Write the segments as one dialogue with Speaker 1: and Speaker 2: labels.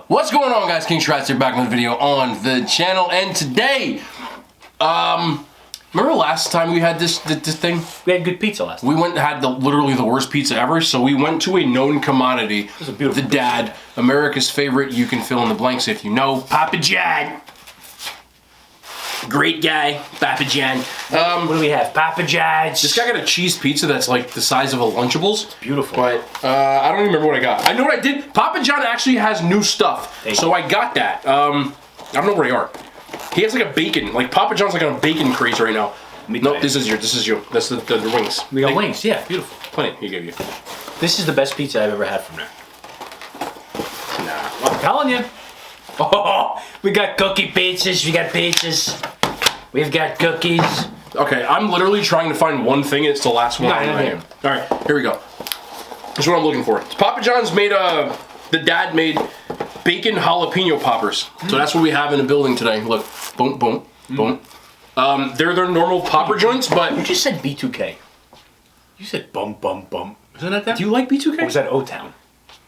Speaker 1: What's going on, guys? King Shrats here, back with a video on the channel, and today, remember last time we had this thing?
Speaker 2: We had good pizza last time.
Speaker 1: We went and had literally the worst pizza ever, so we went to a known commodity.
Speaker 2: It was a beautiful
Speaker 1: The Dad, America's favorite, you can fill in the blanks if you know, Papa John. Great guy, Papa John.
Speaker 2: What do we have? Papa John's.
Speaker 1: This guy got a cheese pizza that's like the size of a Lunchables.
Speaker 2: Beautiful.
Speaker 1: But I don't even remember what I got. I know what I did. Papa John actually has new stuff, so I got that. I don't know where they are. He has like a bacon. Like Papa John's like on a bacon craze right now. No, this is you. That's the wings.
Speaker 2: We got wings. Yeah, beautiful.
Speaker 1: Plenty. He gave you.
Speaker 2: This is the best pizza I've ever had from there.
Speaker 1: Nah.
Speaker 2: I'm telling you. Oh, we got cookie pizzas. We got pizzas. We've got cookies.
Speaker 1: Okay, I'm literally trying to find one thing. And it's the last one.
Speaker 2: No.
Speaker 1: All right, here we go. That's what I'm looking for. Papa John's made the Dad made bacon jalapeno poppers. So that's what we have in the building today. Look, boom, boom, boom. They're their normal popper joints, but
Speaker 2: You just said B2K. You said bum bum bum. Isn't that that?
Speaker 1: do you like B2K?
Speaker 2: Or was that O-Town?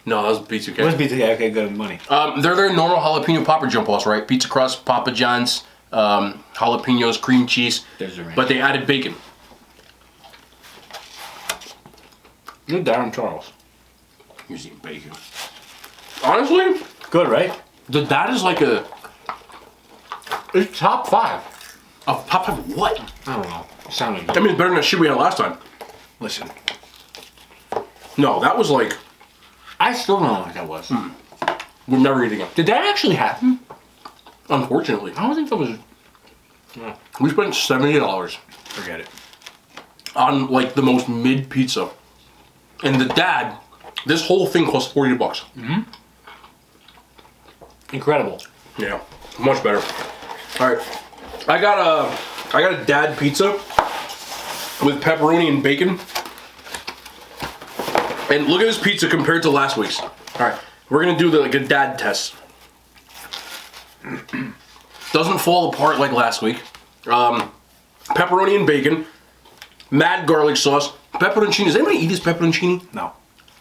Speaker 1: No, that was B2K.
Speaker 2: It was B2K. Okay, good money.
Speaker 1: They're their normal jalapeno popper jump balls, right? Pizza crust, Papa John's, jalapenos, cream cheese.
Speaker 2: There's the ranch.
Speaker 1: But they added bacon.
Speaker 2: You're Darren Charles.
Speaker 1: He's eating bacon. Honestly,
Speaker 2: Good, right?
Speaker 1: the Dad is like a
Speaker 2: It's top 5.
Speaker 1: pop of what?
Speaker 2: I don't know. It sounded
Speaker 1: I
Speaker 2: good.
Speaker 1: mean, it's better than the shit we had last time.
Speaker 2: Listen,
Speaker 1: No, that was like,
Speaker 2: I still don't know what that was.
Speaker 1: we're never eating it.
Speaker 2: Did that actually happen?
Speaker 1: Unfortunately.
Speaker 2: I don't think that was.
Speaker 1: We spent $70
Speaker 2: Forget it.
Speaker 1: on like the most mid pizza. And the Dad, this whole thing cost $40.
Speaker 2: Incredible.
Speaker 1: Yeah, much better. All right, I got a Dad pizza with pepperoni and bacon. And look at this pizza compared to last week's. All right, we're gonna do like a Dad test. Doesn't fall apart like last week. Pepperoni and bacon, mad garlic sauce, pepperoncini. Does anybody eat this pepperoncini?
Speaker 2: No.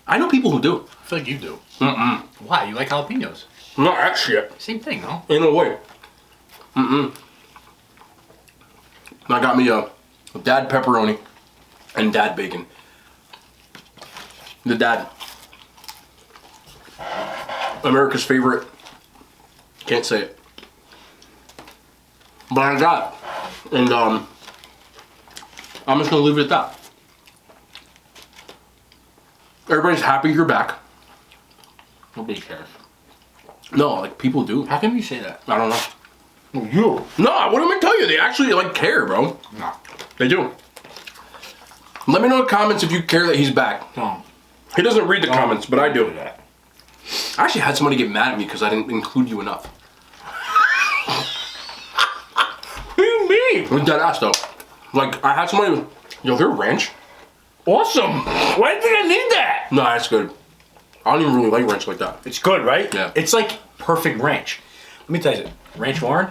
Speaker 1: I know people who do.
Speaker 2: I feel like you do. Why? You like jalapenos?
Speaker 1: Not that shit.
Speaker 2: Same thing, no?
Speaker 1: In a way. I got me a Dad pepperoni and Dad bacon. The Dad. America's favorite. Can't say it. But I got it. And I'm just gonna leave it at that. Everybody's happy you're back.
Speaker 2: Nobody cares.
Speaker 1: No, like people do.
Speaker 2: How come you say that?
Speaker 1: I don't know.
Speaker 2: Well, you.
Speaker 1: No, what am I tell you? They actually like care, bro.
Speaker 2: No.
Speaker 1: They do. Let me know in the comments if you care that he's back.
Speaker 2: No.
Speaker 1: He doesn't read the comments, but I do.
Speaker 2: That.
Speaker 1: I actually had somebody get mad at me because I didn't include you enough.
Speaker 2: What do you mean?
Speaker 1: With dead ass though. Like I had somebody. Yo, they're ranch.
Speaker 2: Awesome. Why did I need that?
Speaker 1: No, that's good. I don't even really like ranch like that.
Speaker 2: It's good, right?
Speaker 1: Yeah.
Speaker 2: It's like perfect ranch. Let me tell you, Ranch Warren.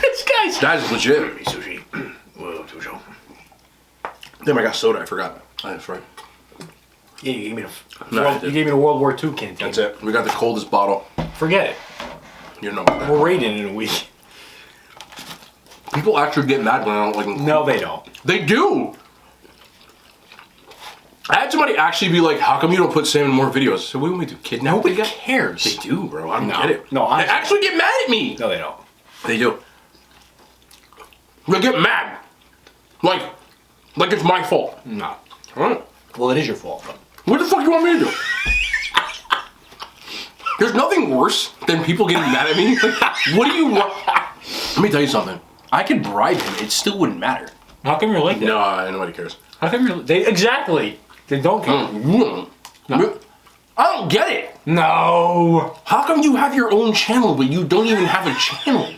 Speaker 2: This guy's.
Speaker 1: That is legit.
Speaker 2: Sushi. Whoa, sushi.
Speaker 1: Damn, I got soda. I forgot. That's right.
Speaker 2: Yeah, you gave me the.
Speaker 1: No, I didn't.
Speaker 2: you gave me the World War II canteen.
Speaker 1: That's it. We got the coldest bottle.
Speaker 2: Forget it.
Speaker 1: You know about that.
Speaker 2: We're raiding in a week.
Speaker 1: People actually get mad when I don't like them.
Speaker 2: No, they don't.
Speaker 1: They do. I had somebody actually be like, "How come you don't put Sam in more videos?" So what do we do? Kidnap?
Speaker 2: Nobody
Speaker 1: the guy?
Speaker 2: cares.
Speaker 1: They do, bro. I don't
Speaker 2: No.
Speaker 1: get it.
Speaker 2: No,
Speaker 1: they
Speaker 2: honestly.
Speaker 1: actually get mad at me.
Speaker 2: No, they don't.
Speaker 1: They do. They get mad. Like it's my fault.
Speaker 2: No.
Speaker 1: Huh?
Speaker 2: Well, it is your fault. But
Speaker 1: What the fuck do you want me to do? There's nothing worse than people getting mad at me. Like, what do you want? Let me tell you something. I could bribe him. It still wouldn't matter.
Speaker 2: how come you're like that?
Speaker 1: No, nobody cares.
Speaker 2: How come you're? They exactly. They don't care.
Speaker 1: No. I don't get it.
Speaker 2: No.
Speaker 1: How come you have your own channel, but you don't even have a channel?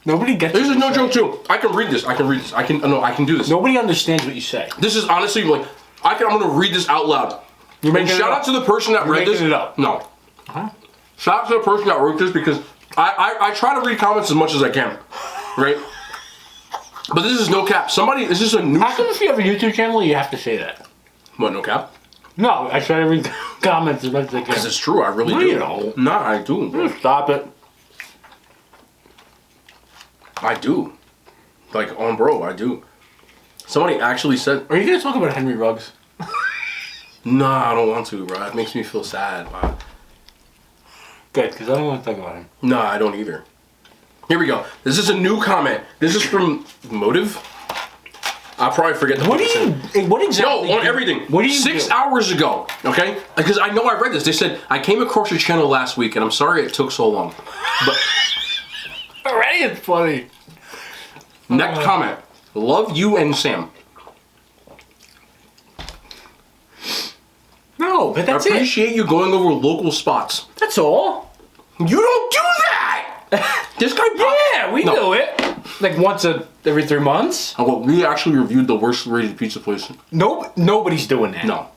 Speaker 2: Nobody gets.
Speaker 1: This
Speaker 2: what
Speaker 1: is
Speaker 2: you
Speaker 1: no
Speaker 2: say.
Speaker 1: joke too. I can read this. I can do this.
Speaker 2: Nobody understands what you say.
Speaker 1: This is honestly like I'm gonna read this out loud.
Speaker 2: You're making
Speaker 1: Shout out to the person that read this.
Speaker 2: making it up.
Speaker 1: No. Shout out to the person that wrote this because I try to read comments as much as I can, right? But this is no cap. This is a new.
Speaker 2: How come if you have a YouTube channel, you have to say that?
Speaker 1: What, no cap?
Speaker 2: No, I try to read comments as much as I can.
Speaker 1: Because it's true, I really
Speaker 2: No,
Speaker 1: do.
Speaker 2: you don't.
Speaker 1: No, I do.
Speaker 2: Stop it.
Speaker 1: I do. Like, on bro, I do. Somebody actually said...
Speaker 2: Are you going to talk about Henry Ruggs?
Speaker 1: No, I don't want to, bro. It makes me feel sad. Wow.
Speaker 2: Good, because I don't want to talk about him.
Speaker 1: No, I don't either. Here we go. This is a new comment. This is from Motive. I'll probably forget the
Speaker 2: What exactly?
Speaker 1: No, on everything.
Speaker 2: What do you
Speaker 1: 6
Speaker 2: do?
Speaker 1: hours ago, okay? Because I know I read this. They said, I came across your channel last week, and I'm sorry it took so long. But
Speaker 2: Already it's funny.
Speaker 1: next comment. Love you and Sam.
Speaker 2: No, but that's
Speaker 1: I
Speaker 2: it.
Speaker 1: appreciate you going over local spots.
Speaker 2: That's all.
Speaker 1: You don't do that! This guy...
Speaker 2: Yeah, we do it. Like once every 3 months.
Speaker 1: Oh, well, we actually reviewed the worst rated pizza place.
Speaker 2: Nobody's doing that.
Speaker 1: No.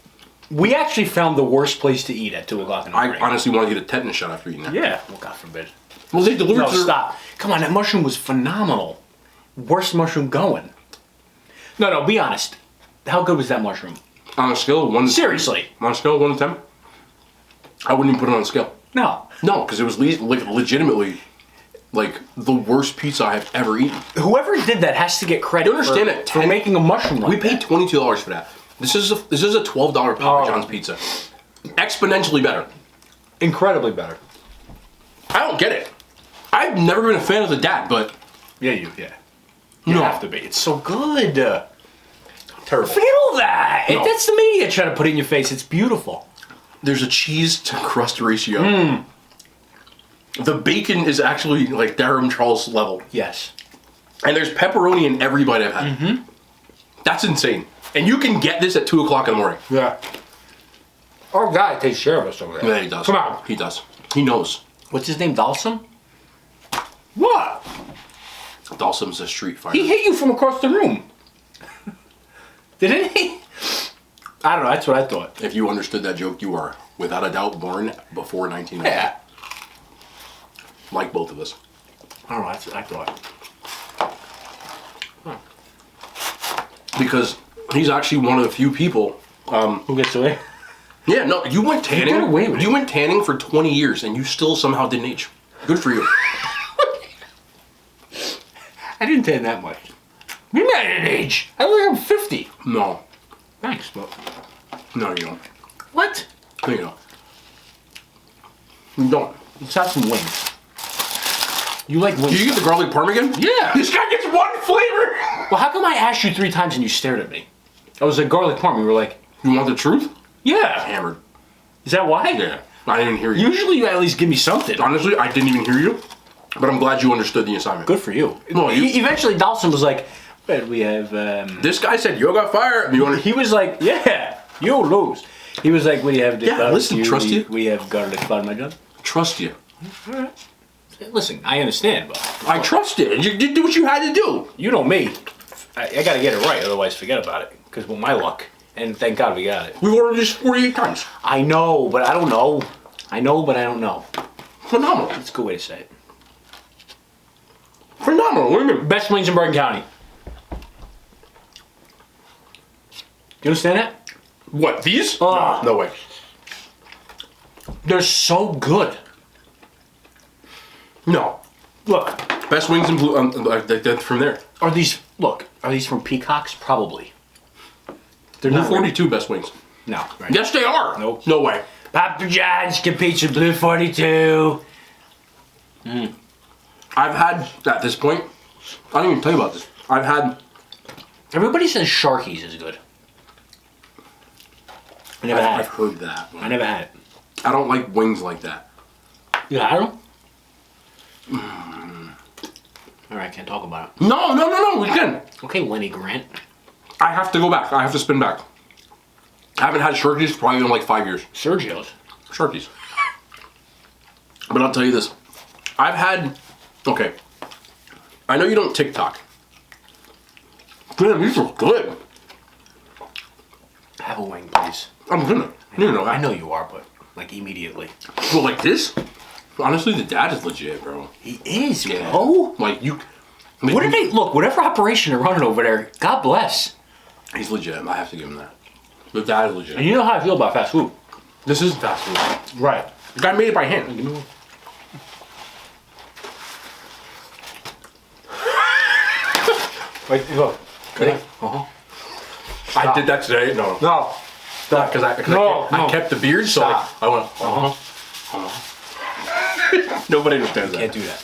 Speaker 2: We actually found the worst place to eat at 2 o'clock in the
Speaker 1: I
Speaker 2: morning.
Speaker 1: honestly want to get a tetanus shot after eating that.
Speaker 2: Yeah. Well, God forbid.
Speaker 1: Well, they delivered
Speaker 2: No,
Speaker 1: to...
Speaker 2: stop. Come on, that mushroom was phenomenal. Worst mushroom going. No, be honest. How good was that mushroom?
Speaker 1: On a scale of 1 to...
Speaker 2: Seriously.
Speaker 1: On a scale of 1 to 10? I wouldn't even put it on a scale.
Speaker 2: No.
Speaker 1: No, because it was legitimately... like the worst pizza I've ever eaten.
Speaker 2: Whoever did that has to get credit.
Speaker 1: You understand it?
Speaker 2: For making a mushroom like
Speaker 1: We paid
Speaker 2: that.
Speaker 1: $22 for that. This is a $12 Papa John's pizza. Exponentially better.
Speaker 2: Incredibly better.
Speaker 1: I don't get it. I've never been a fan of the dad, but
Speaker 2: Yeah. You
Speaker 1: No.
Speaker 2: have to be. It's so good.
Speaker 1: terrible.
Speaker 2: Forget all that.
Speaker 1: No.
Speaker 2: That's the media trying to put it in your face. It's beautiful.
Speaker 1: There's a cheese to crust ratio. The bacon is actually like Durham Charles level.
Speaker 2: Yes.
Speaker 1: And there's pepperoni in every bite I've had. That's insane. And you can get this at 2 o'clock in the morning.
Speaker 2: Yeah. Our guy takes care of us over there.
Speaker 1: Yeah, he does.
Speaker 2: Come on.
Speaker 1: He does. He knows.
Speaker 2: What's his name? Dalsum? What?
Speaker 1: Dalsum's a street fighter.
Speaker 2: He hit you from across the room. Didn't he? I don't know. That's what I thought.
Speaker 1: If you understood that joke, you are, without a doubt, born before 1990.
Speaker 2: Yeah.
Speaker 1: Like both of us.
Speaker 2: I don't know. That's what I thought.
Speaker 1: Because he's actually one of the few people.
Speaker 2: Who gets away?
Speaker 1: Yeah, no, you went tanning.
Speaker 2: got away with it.
Speaker 1: You went tanning for 20 years and you still somehow didn't age. Good for you.
Speaker 2: I didn't tan that much. You met at an age. I look like I'm 50.
Speaker 1: No.
Speaker 2: Thanks, but...
Speaker 1: No, you don't.
Speaker 2: What?
Speaker 1: No, you don't. You don't.
Speaker 2: Let's have some wings. You like wings?
Speaker 1: Did you get the garlic parm again?
Speaker 2: Yeah.
Speaker 1: This guy gets one flavor!
Speaker 2: Well, how come I asked you 3 times and you stared at me? I was like, garlic parm. You were like,
Speaker 1: You want the truth?
Speaker 2: yeah.
Speaker 1: Hammered.
Speaker 2: Is that why?
Speaker 1: Yeah. I didn't hear you.
Speaker 2: Usually you at least give me something.
Speaker 1: Honestly, I didn't even hear you. But I'm glad you understood the assignment.
Speaker 2: Good for you.
Speaker 1: No, you-
Speaker 2: Eventually, Dawson was like, "But we have."
Speaker 1: This guy said, "You got fire." You want
Speaker 2: He was like, "Yeah, you lose." He was like, "What do you have?"
Speaker 1: Yeah, listen, trust you.
Speaker 2: We have garlic parmesan.
Speaker 1: trust you.
Speaker 2: Listen, I understand, but
Speaker 1: I trust you. You did what you had to do.
Speaker 2: you know me. I gotta get it right, otherwise forget about it. Because with my luck, and thank God we got it.
Speaker 1: We've ordered this 48 times.
Speaker 2: I know, but I don't know. I know, but I don't know.
Speaker 1: Phenomenal.
Speaker 2: That's a good way to say it.
Speaker 1: Phenomenal. What do you mean?
Speaker 2: Best wings in Bergen County. You understand that?
Speaker 1: What, these? No way.
Speaker 2: They're so good.
Speaker 1: No.
Speaker 2: Look,
Speaker 1: Best wings in blue. From there.
Speaker 2: are these from Peacocks? Probably. They're
Speaker 1: Blue
Speaker 2: not
Speaker 1: 42 best wings.
Speaker 2: No. Right?
Speaker 1: Yes, they are.
Speaker 2: Nope.
Speaker 1: No way.
Speaker 2: Papa John's competes with Blue 42.
Speaker 1: I've had, at this point, I didn't even tell you about this. I've had,
Speaker 2: Everybody says Sharky's is good. I never had
Speaker 1: I've
Speaker 2: it.
Speaker 1: heard that.
Speaker 2: I never had it.
Speaker 1: I don't like wings like that.
Speaker 2: You had them? Alright, can't talk about it.
Speaker 1: No, we can.
Speaker 2: Okay, Lenny Grant.
Speaker 1: I have to go back. I have to spin back. I haven't had Sharky's probably in like 5 years.
Speaker 2: Sergio's.
Speaker 1: Sharky's. But I'll tell you this. I've had, okay, I know you don't TikTok. Damn, these are good.
Speaker 2: Have a wing, please.
Speaker 1: I'm gonna. You know,
Speaker 2: I know you are, but like immediately.
Speaker 1: Well, like this? Honestly, the dad is legit, bro.
Speaker 2: He is,
Speaker 1: Yeah.
Speaker 2: bro.
Speaker 1: Like, you.
Speaker 2: What did they look? Whatever operation they're running over there, God bless.
Speaker 1: He's legit. I have to give him that. The dad is legit.
Speaker 2: And you know how I feel about fast food.
Speaker 1: This is fast food.
Speaker 2: Right.
Speaker 1: The guy made it by hand.
Speaker 2: Wait, look.
Speaker 1: Okay. I did that today. No.
Speaker 2: No. Stop.
Speaker 1: Because I kept the beard, so I went, Nobody understands that.
Speaker 2: Can't do that.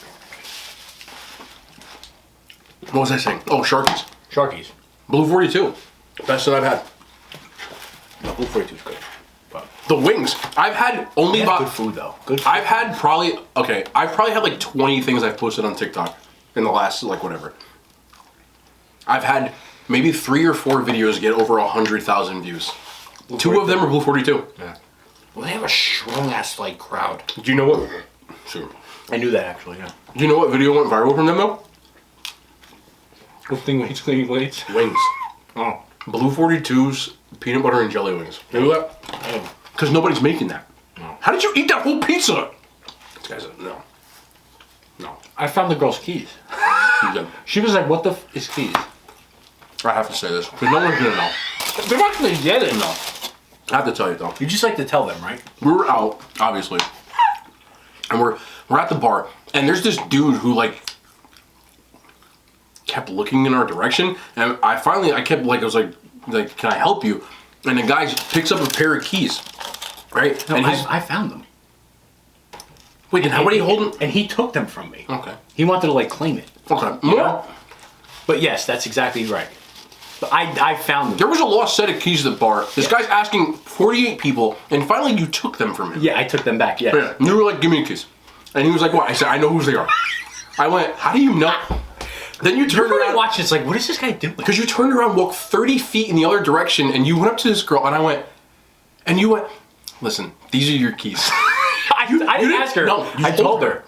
Speaker 1: What was I saying? Oh, Sharkies.
Speaker 2: Sharkies.
Speaker 1: Blue 42. Best that I've had.
Speaker 2: No, Blue 42 is good. But
Speaker 1: The wings. I've had only about...
Speaker 2: good food, though. Good food.
Speaker 1: I've had probably... Okay, I've probably had like 20 things I've posted on TikTok in the last, like, whatever. I've had maybe 3 or 4 videos get over 100,000 views.
Speaker 2: Blue
Speaker 1: 2 of them are Blue 42.
Speaker 2: Yeah. Well, they have a strong-ass, like, crowd.
Speaker 1: Do you know what... Sure.
Speaker 2: I knew that, actually, yeah.
Speaker 1: Do you know what video went viral from them, though?
Speaker 2: Good thing weights, clean weights.
Speaker 1: Wings.
Speaker 2: Oh.
Speaker 1: Blue 42's peanut butter and jelly wings. You know that? Because nobody's making that.
Speaker 2: No.
Speaker 1: How did you eat that whole pizza? This guy's a... No. No.
Speaker 2: I found the girl's keys.
Speaker 1: He's a,
Speaker 2: She was like, what the f is keys?
Speaker 1: I have to say this, because no one's going to know.
Speaker 2: They're actually dead enough.
Speaker 1: I have to tell you, though.
Speaker 2: You just like to tell them, right?
Speaker 1: We were out, obviously, and we're at the bar, and there's this dude who, like, kept looking in our direction, and I kept, like, I was like, can I help you? And the guy picks up a pair of keys, right?
Speaker 2: No,
Speaker 1: and
Speaker 2: I found them.
Speaker 1: wait, and how would he hold them?
Speaker 2: And he took them from me.
Speaker 1: Okay.
Speaker 2: He wanted to, like, claim it.
Speaker 1: Okay.
Speaker 2: You know? But yes, that's exactly right. But I found them.
Speaker 1: There was a lost set of keys at the bar. This guy's asking 48 people, and finally you took them from him.
Speaker 2: Yeah, I took them back, yeah.
Speaker 1: Yeah. And you were like, give me the keys. And he was like, what? I said, I know whose they are. I went, how do you know? Then you turned around.
Speaker 2: Watch this, like, what is this guy doing?
Speaker 1: Because you turned around, walked 30 feet in the other direction, and you went up to this girl, and I went, and you went, listen, these are your keys.
Speaker 2: I didn't ask her.
Speaker 1: No,
Speaker 2: I told her.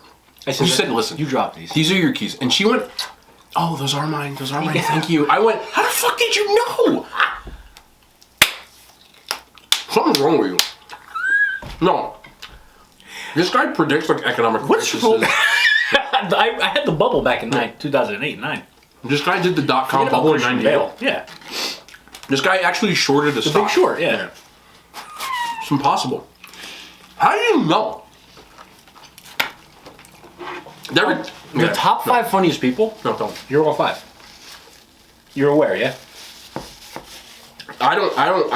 Speaker 2: I said,
Speaker 1: You said, listen.
Speaker 2: You dropped these.
Speaker 1: These are your keys. And she went, oh, those are mine, thank you. I went, how the fuck did you know? Something's wrong with you. No. This guy predicts, like, economic crises.
Speaker 2: I had the bubble back in 2008, 9.
Speaker 1: This guy did the .com bubble in 98.
Speaker 2: Yeah.
Speaker 1: This guy actually shorted a stock.
Speaker 2: Big Short, yeah.
Speaker 1: It's impossible. How do you know?
Speaker 2: The top 5 funniest people?
Speaker 1: No, don't.
Speaker 2: You're all 5. You're aware, yeah?
Speaker 1: I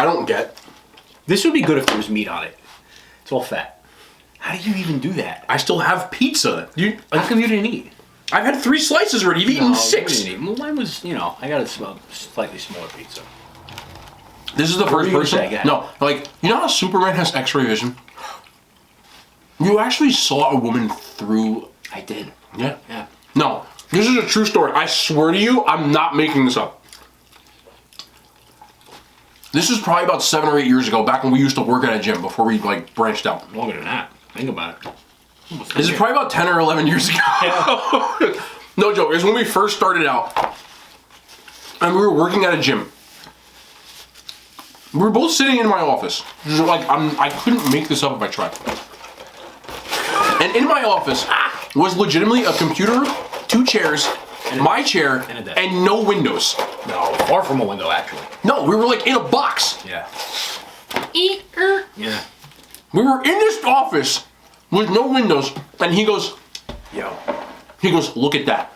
Speaker 1: don't get.
Speaker 2: This would be good if there was meat on it. It's all fat. How do you even do that?
Speaker 1: I still have pizza.
Speaker 2: How come you didn't eat?
Speaker 1: I've had 3 slices already. You've eaten 6.
Speaker 2: You didn't eat. Well, mine was, I got a slightly smaller pizza.
Speaker 1: This is the first person.
Speaker 2: Say,
Speaker 1: No, like, you know how Superman has X-ray vision? You actually saw a woman through.
Speaker 2: I did.
Speaker 1: Yeah.
Speaker 2: Yeah.
Speaker 1: No, this is a true story. I swear to you, I'm not making this up. This is probably about 7 or 8 years ago, back when we used to work at a gym before we, like, branched out.
Speaker 2: Longer than that. Think about it.
Speaker 1: This is probably about 10 or 11 years ago.
Speaker 2: Yeah.
Speaker 1: No joke. It was when we first started out. And we were working at a gym. We were both sitting in my office. Like, I couldn't make this up if I tried. And in my office was legitimately a computer, 2 chairs, my chair, and no windows.
Speaker 2: No, far from a window, actually.
Speaker 1: No, we were like in a box.
Speaker 2: Yeah. Yeah.
Speaker 1: We were in this office with no windows, and he goes, look at that.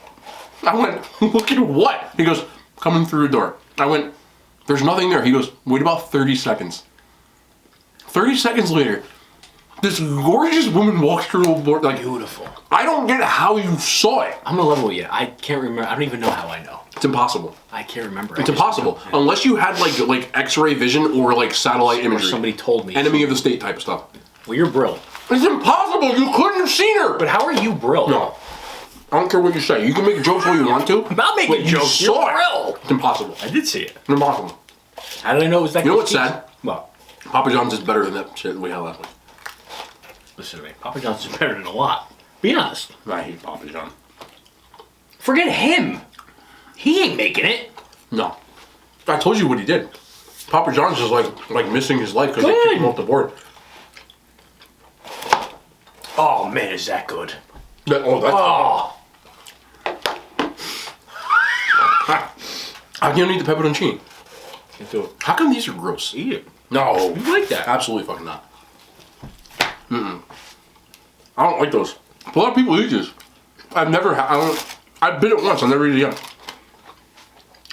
Speaker 1: I went, look at what? He goes, coming through the door. I went, there's nothing there. He goes, wait about 30 seconds. 30 seconds later, this gorgeous woman walks through the door, like,
Speaker 2: Beautiful.
Speaker 1: I don't get how you saw it.
Speaker 2: I'm gonna level with you. I can't remember. I don't even know how I know.
Speaker 1: It's impossible.
Speaker 2: I can't remember.
Speaker 1: It's impossible.
Speaker 2: Yeah.
Speaker 1: Unless you had like X-ray vision or like satellite
Speaker 2: Or
Speaker 1: imagery.
Speaker 2: somebody told me.
Speaker 1: Enemy of the state type of stuff.
Speaker 2: Well, you're Brill.
Speaker 1: It's impossible. You couldn't have seen her.
Speaker 2: But how are you Brill?
Speaker 1: No. I don't care what you say. You can make jokes all you want to.
Speaker 2: I'm not making
Speaker 1: but
Speaker 2: jokes.
Speaker 1: You
Speaker 2: You're
Speaker 1: saw it.
Speaker 2: Brill.
Speaker 1: It's impossible.
Speaker 2: I did see it.
Speaker 1: It's impossible.
Speaker 2: How did I know it was that?
Speaker 1: You know what's sad?
Speaker 2: What?
Speaker 1: Papa John's is better than that shit we had last week.
Speaker 2: Listen to me. Papa John's is better than a lot. Be honest.
Speaker 1: I hate Papa John.
Speaker 2: Forget him. He ain't making it.
Speaker 1: No. I told you what he did. Papa John's is like missing his life because they kicked him off the board.
Speaker 2: Oh man, is that good?
Speaker 1: That's
Speaker 2: Oh.
Speaker 1: I can't eat the pepperoncini.
Speaker 2: Into it.
Speaker 1: How come these are gross?
Speaker 2: Eat it.
Speaker 1: No.
Speaker 2: You like that?
Speaker 1: Absolutely fucking not. I don't like those. A lot of people eat these. I've never had. I've been it once. I'll never eat it again.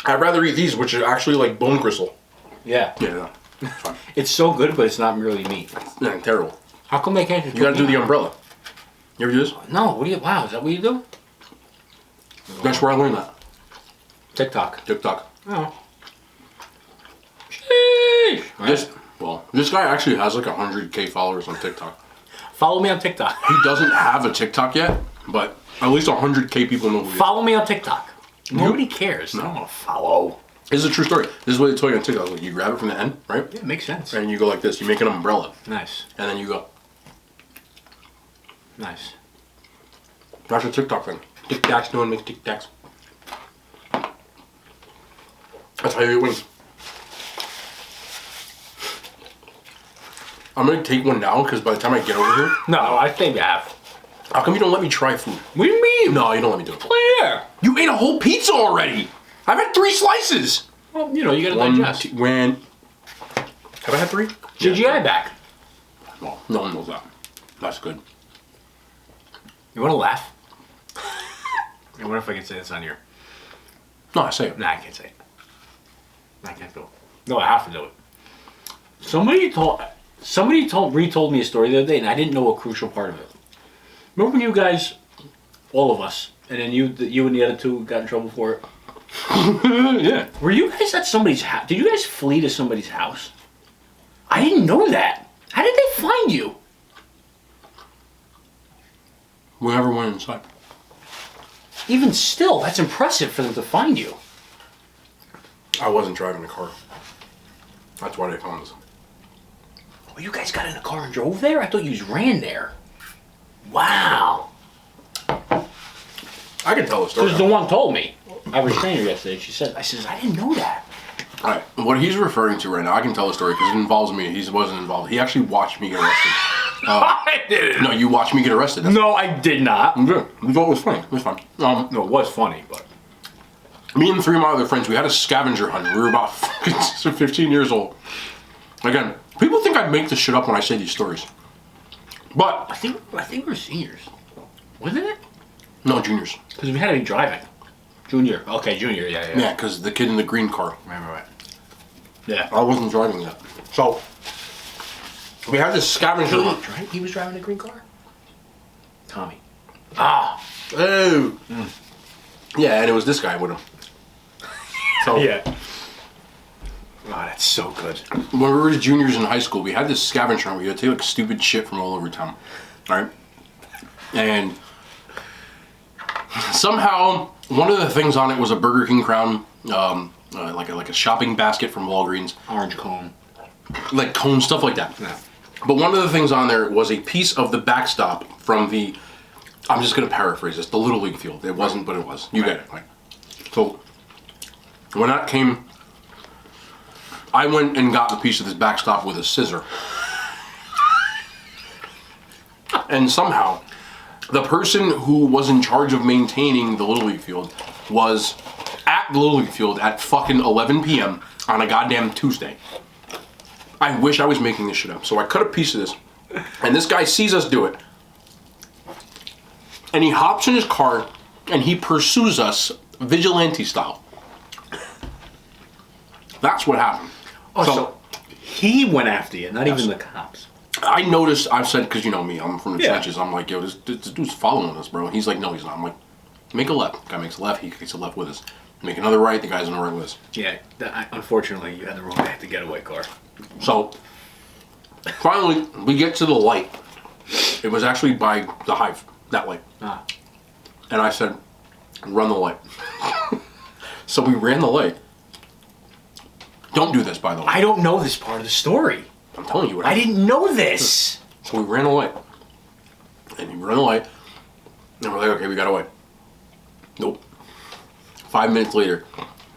Speaker 1: I'd rather eat these, which are actually like bone gristle.
Speaker 2: Yeah.
Speaker 1: Yeah, no. It's fine.
Speaker 2: It's so good, but it's not really meat.
Speaker 1: Yeah, terrible.
Speaker 2: How come they can't just
Speaker 1: You gotta do the umbrella. You ever do this?
Speaker 2: No, what do you, wow, is that what you do?
Speaker 1: That's where I learned that.
Speaker 2: TikTok.
Speaker 1: TikTok.
Speaker 2: Oh. Sheesh.
Speaker 1: This guy actually has like 100K followers on TikTok.
Speaker 2: Follow me on TikTok.
Speaker 1: He doesn't have a TikTok yet, but at least 100K people know who he is.
Speaker 2: Follow me on TikTok. Nobody cares.
Speaker 1: No.
Speaker 2: I don't want to follow.
Speaker 1: This is a true story. This is what they told you on TikTok. Like, you grab it from the end, right?
Speaker 2: Yeah, it makes sense.
Speaker 1: And you go like this. You make an umbrella.
Speaker 2: Nice.
Speaker 1: And then you go.
Speaker 2: Nice.
Speaker 1: That's a TikTok thing. Tic Tacs, no one makes Tic Tacs. That's how you eat wings. I'm gonna take one now because by the time I get over here,
Speaker 2: No, I think you have.
Speaker 1: how come you don't let me try food?
Speaker 2: What do you mean?
Speaker 1: No, you don't let me do it.
Speaker 2: Where?
Speaker 1: You ate a whole pizza already. I've had 3 slices.
Speaker 2: Well, you know, you gotta
Speaker 1: One,
Speaker 2: digest.
Speaker 1: two, when? Have I had 3?
Speaker 2: GGI back.
Speaker 1: Well, no one knows that. That's good.
Speaker 2: You wanna laugh? I wonder if I can say this on here.
Speaker 1: No, I say it.
Speaker 2: Nah, I can't say it. I can't do it. No, I have to do it. Somebody retold me a story the other day, and I didn't know a crucial part of it. Remember when you guys, all of us, and then you and the other 2 got in trouble for it?
Speaker 1: Yeah.
Speaker 2: Were you guys at somebody's house? Did you guys flee to somebody's house? I didn't know that. How did they find you?
Speaker 1: We never went inside.
Speaker 2: Even still, that's impressive for them to find you.
Speaker 1: I wasn't driving the car. That's why they found us.
Speaker 2: Oh, you guys got in a car and drove there? I thought you just ran there. Wow.
Speaker 1: I can tell a story.
Speaker 2: Because the one told me. I was training her yesterday. She said, I didn't know that.
Speaker 1: Alright, what he's referring to right now, I can tell a story because it involves me. He wasn't involved. He actually watched me get arrested.
Speaker 2: I didn't.
Speaker 1: No, you watched me get arrested. That's
Speaker 2: No, I did not.
Speaker 1: good. We thought it was funny. It was fun.
Speaker 2: No, it was funny, but.
Speaker 1: Me and 3 of my other friends, we had a scavenger hunt. We were about 15 years old. Again, people think I make this shit up when I say these stories. But,
Speaker 2: I think we're seniors. Wasn't it?
Speaker 1: no, juniors.
Speaker 2: Because we had to be driving. Junior. Okay, junior, yeah.
Speaker 1: Yeah, because the kid in the green car.
Speaker 2: Right. Yeah.
Speaker 1: I wasn't driving yet. So, we had this scavenger hunt.
Speaker 2: Right? He was driving a green car? Tommy.
Speaker 1: Oh. Yeah, and it was this guy with him. So,
Speaker 2: Yeah. Oh, that's so good.
Speaker 1: when we were juniors in high school, we had this scavenger hunt where you had to take like stupid shit from all over town. Alright? And somehow, one of the things on it was a Burger King crown, like a shopping basket from Walgreens,
Speaker 2: Orange cone.
Speaker 1: like cone, stuff like that.
Speaker 2: Yeah.
Speaker 1: But one of the things on there was a piece of the backstop from the, I'm just going to paraphrase this, the Little League field. It wasn't, but it was. You get it. Right? So, when that came, I went and got a piece of this backstop with a scissor. And somehow, the person who was in charge of maintaining the Little League field was at the Little League field at fucking 11 p.m. on a goddamn Tuesday. I wish I was making this shit up. So I cut a piece of this, and this guy sees us do it. And he hops in his car, and he pursues us vigilante style. That's what happened.
Speaker 2: Oh, so he went after you, not
Speaker 1: Yes.
Speaker 2: even the cops.
Speaker 1: I noticed, I've said, because you know me, I'm from the
Speaker 2: Yeah.
Speaker 1: trenches. I'm like, yo, this dude's following us, bro. He's like, no, he's not. I'm like, make a left. The guy makes a left, he takes a left with us. Make another right, the guy's on the right with us.
Speaker 2: Yeah, unfortunately, you had the wrong guy at the getaway car.
Speaker 1: So, finally, we get to the light. It was actually by the hive, that light.
Speaker 2: Ah.
Speaker 1: And I said, run the light. So we ran the light. Don't do this, by the way.
Speaker 2: I don't know this part of the story.
Speaker 1: I'm telling you what
Speaker 2: I
Speaker 1: happened.
Speaker 2: didn't know this.
Speaker 1: So we ran the light. And you run the light. And we're like, okay, we got away. Nope. 5 minutes later.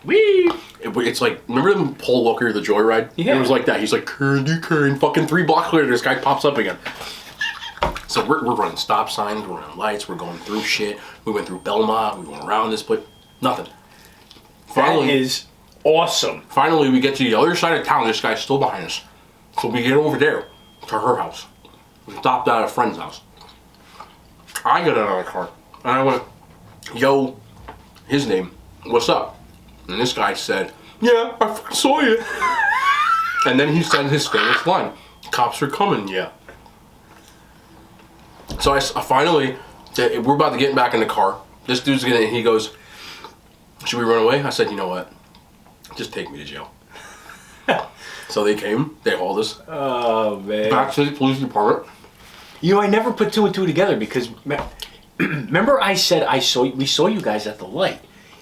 Speaker 2: Wee.
Speaker 1: It's like, remember them Paul Walker, the Joyride?
Speaker 2: Yeah.
Speaker 1: It was like that. He's like, Candy cane. Fucking 3 blocks later, this guy pops up again. So we're running stop signs, we're running lights, we're going through shit. We went through Belmont, we went around this place. Nothing.
Speaker 2: That is Awesome.
Speaker 1: Finally, we get to the other side of town. This guy's still behind us. So we get over there to her house. We stopped at a friend's house. I got out of the car and I went, yo, his name, what's up? And this guy said, yeah, I fucking saw you. And then he said his famous line, cops are coming, yeah. So I finally, we're about to get back in the car. This dude's gonna, he goes, should we run away? I said, you know what? Just take me to jail. So they came, they hauled us.
Speaker 2: Oh, man.
Speaker 1: Back to the police department.
Speaker 2: You know, I never put two and two together because remember I said we saw you guys at the light.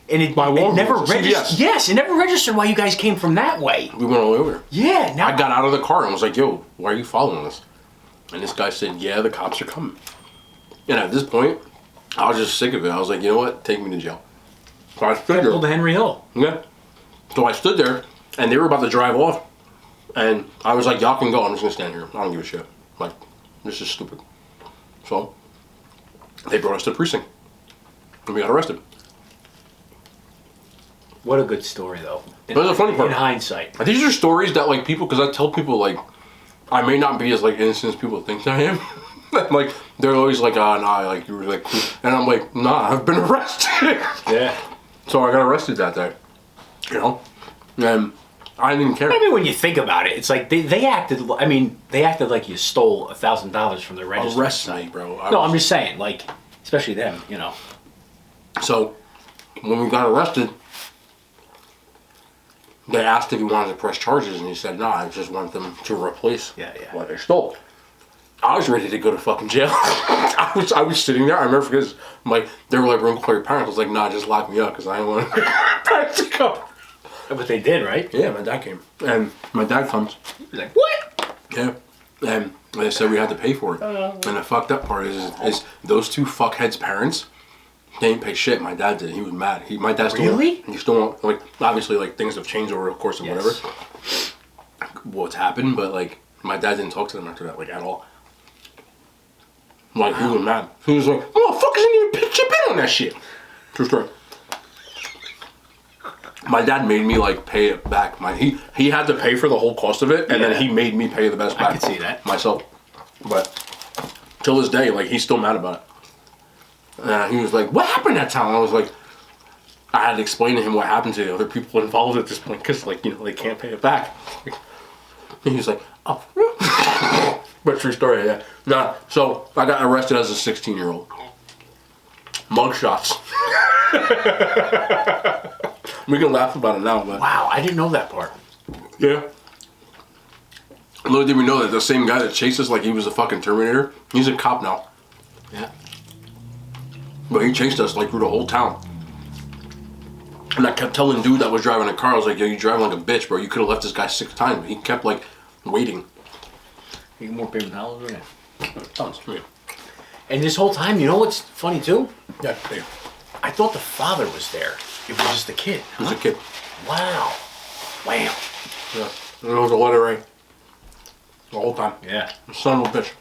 Speaker 2: And it never registered. Yes, it never registered why you guys came from that way.
Speaker 1: We went all over.
Speaker 2: Yeah, now
Speaker 1: I got out of the car and was like, yo, why are you following us? And this guy said, yeah, the cops are coming. And at this point, I was just sick of it. I was like, you know what? Take me to jail. So I stood there.
Speaker 2: pulled to Henry Hill.
Speaker 1: Yeah. So I stood there and they were about to drive off. And I was like, y'all can go. I'm just going to stand here. I don't give a shit. Like, this is stupid. So they brought us to the precinct. And we got arrested.
Speaker 2: What a good story, though.
Speaker 1: That's the funny part.
Speaker 2: In hindsight.
Speaker 1: These are stories that, like, people, because I tell people, like, I may not be as, like, innocent as people think I am. Like, they're always like, nah, like, you were, like, cool. And I'm like, nah, I've been arrested.
Speaker 2: Yeah.
Speaker 1: So I got arrested that day. You know? And I didn't care.
Speaker 2: I mean, when you think about it, it's like they acted like you stole $1,000 from their register.
Speaker 1: Arrest me, bro.
Speaker 2: I'm just saying, like, especially them, you know.
Speaker 1: So, when we got arrested, they asked if he wanted to press charges, and he said, nah, I just want them to replace what they stole. I was ready to go to fucking jail. I was sitting there. I remember because they were like, we're gonna call your parents. I was like, nah, just lock me up because I don't want to go.
Speaker 2: But they did, right?
Speaker 1: Yeah, my dad came, and my dad comes.
Speaker 2: He's like, what?
Speaker 1: Yeah, and they said we had to pay for it. And the fucked up part is those two fuckheads' parents. They didn't pay shit. My dad did. He was mad. My dad still
Speaker 2: really?
Speaker 1: He still like obviously like things have changed over the course of whatever. What's happened, but like my dad didn't talk to them after that like at all. Like he was mad. He was like, "Motherfuckers didn't even chip in on that shit." True story. My dad made me like pay it back. He had to pay for the whole cost of it, and then he made me pay the best back.
Speaker 2: I could see that
Speaker 1: myself, but till this day, like he's still mad about it. He was like, "What happened that time?" I was like, I had to explain to him what happened to the other people involved at this point because, like, you know, they can't pay it back. And he was like, "Oh," but true story, yeah. Nah, so I got arrested as a 16-year-old. Mugshots. We can laugh about it now, but
Speaker 2: wow, I didn't know that part.
Speaker 1: yeah. Little did we know that the same guy that chased us like he was a fucking Terminator, he's a cop now.
Speaker 2: Yeah.
Speaker 1: But he chased us like through the whole town. And I kept telling dude that was driving the car, I was like, yo, you driving like a bitch, bro. You could have left this guy 6 times. But he kept like waiting.
Speaker 2: You get more paper towels, right?
Speaker 1: Tons. Yeah.
Speaker 2: And this whole time, you know what's funny too?
Speaker 1: Yeah.
Speaker 2: I thought the father was there. It was just the kid.
Speaker 1: He was a kid.
Speaker 2: Wow. Wow.
Speaker 1: Yeah. And it was a letter A. The whole time.
Speaker 2: Yeah.
Speaker 1: Son of a bitch.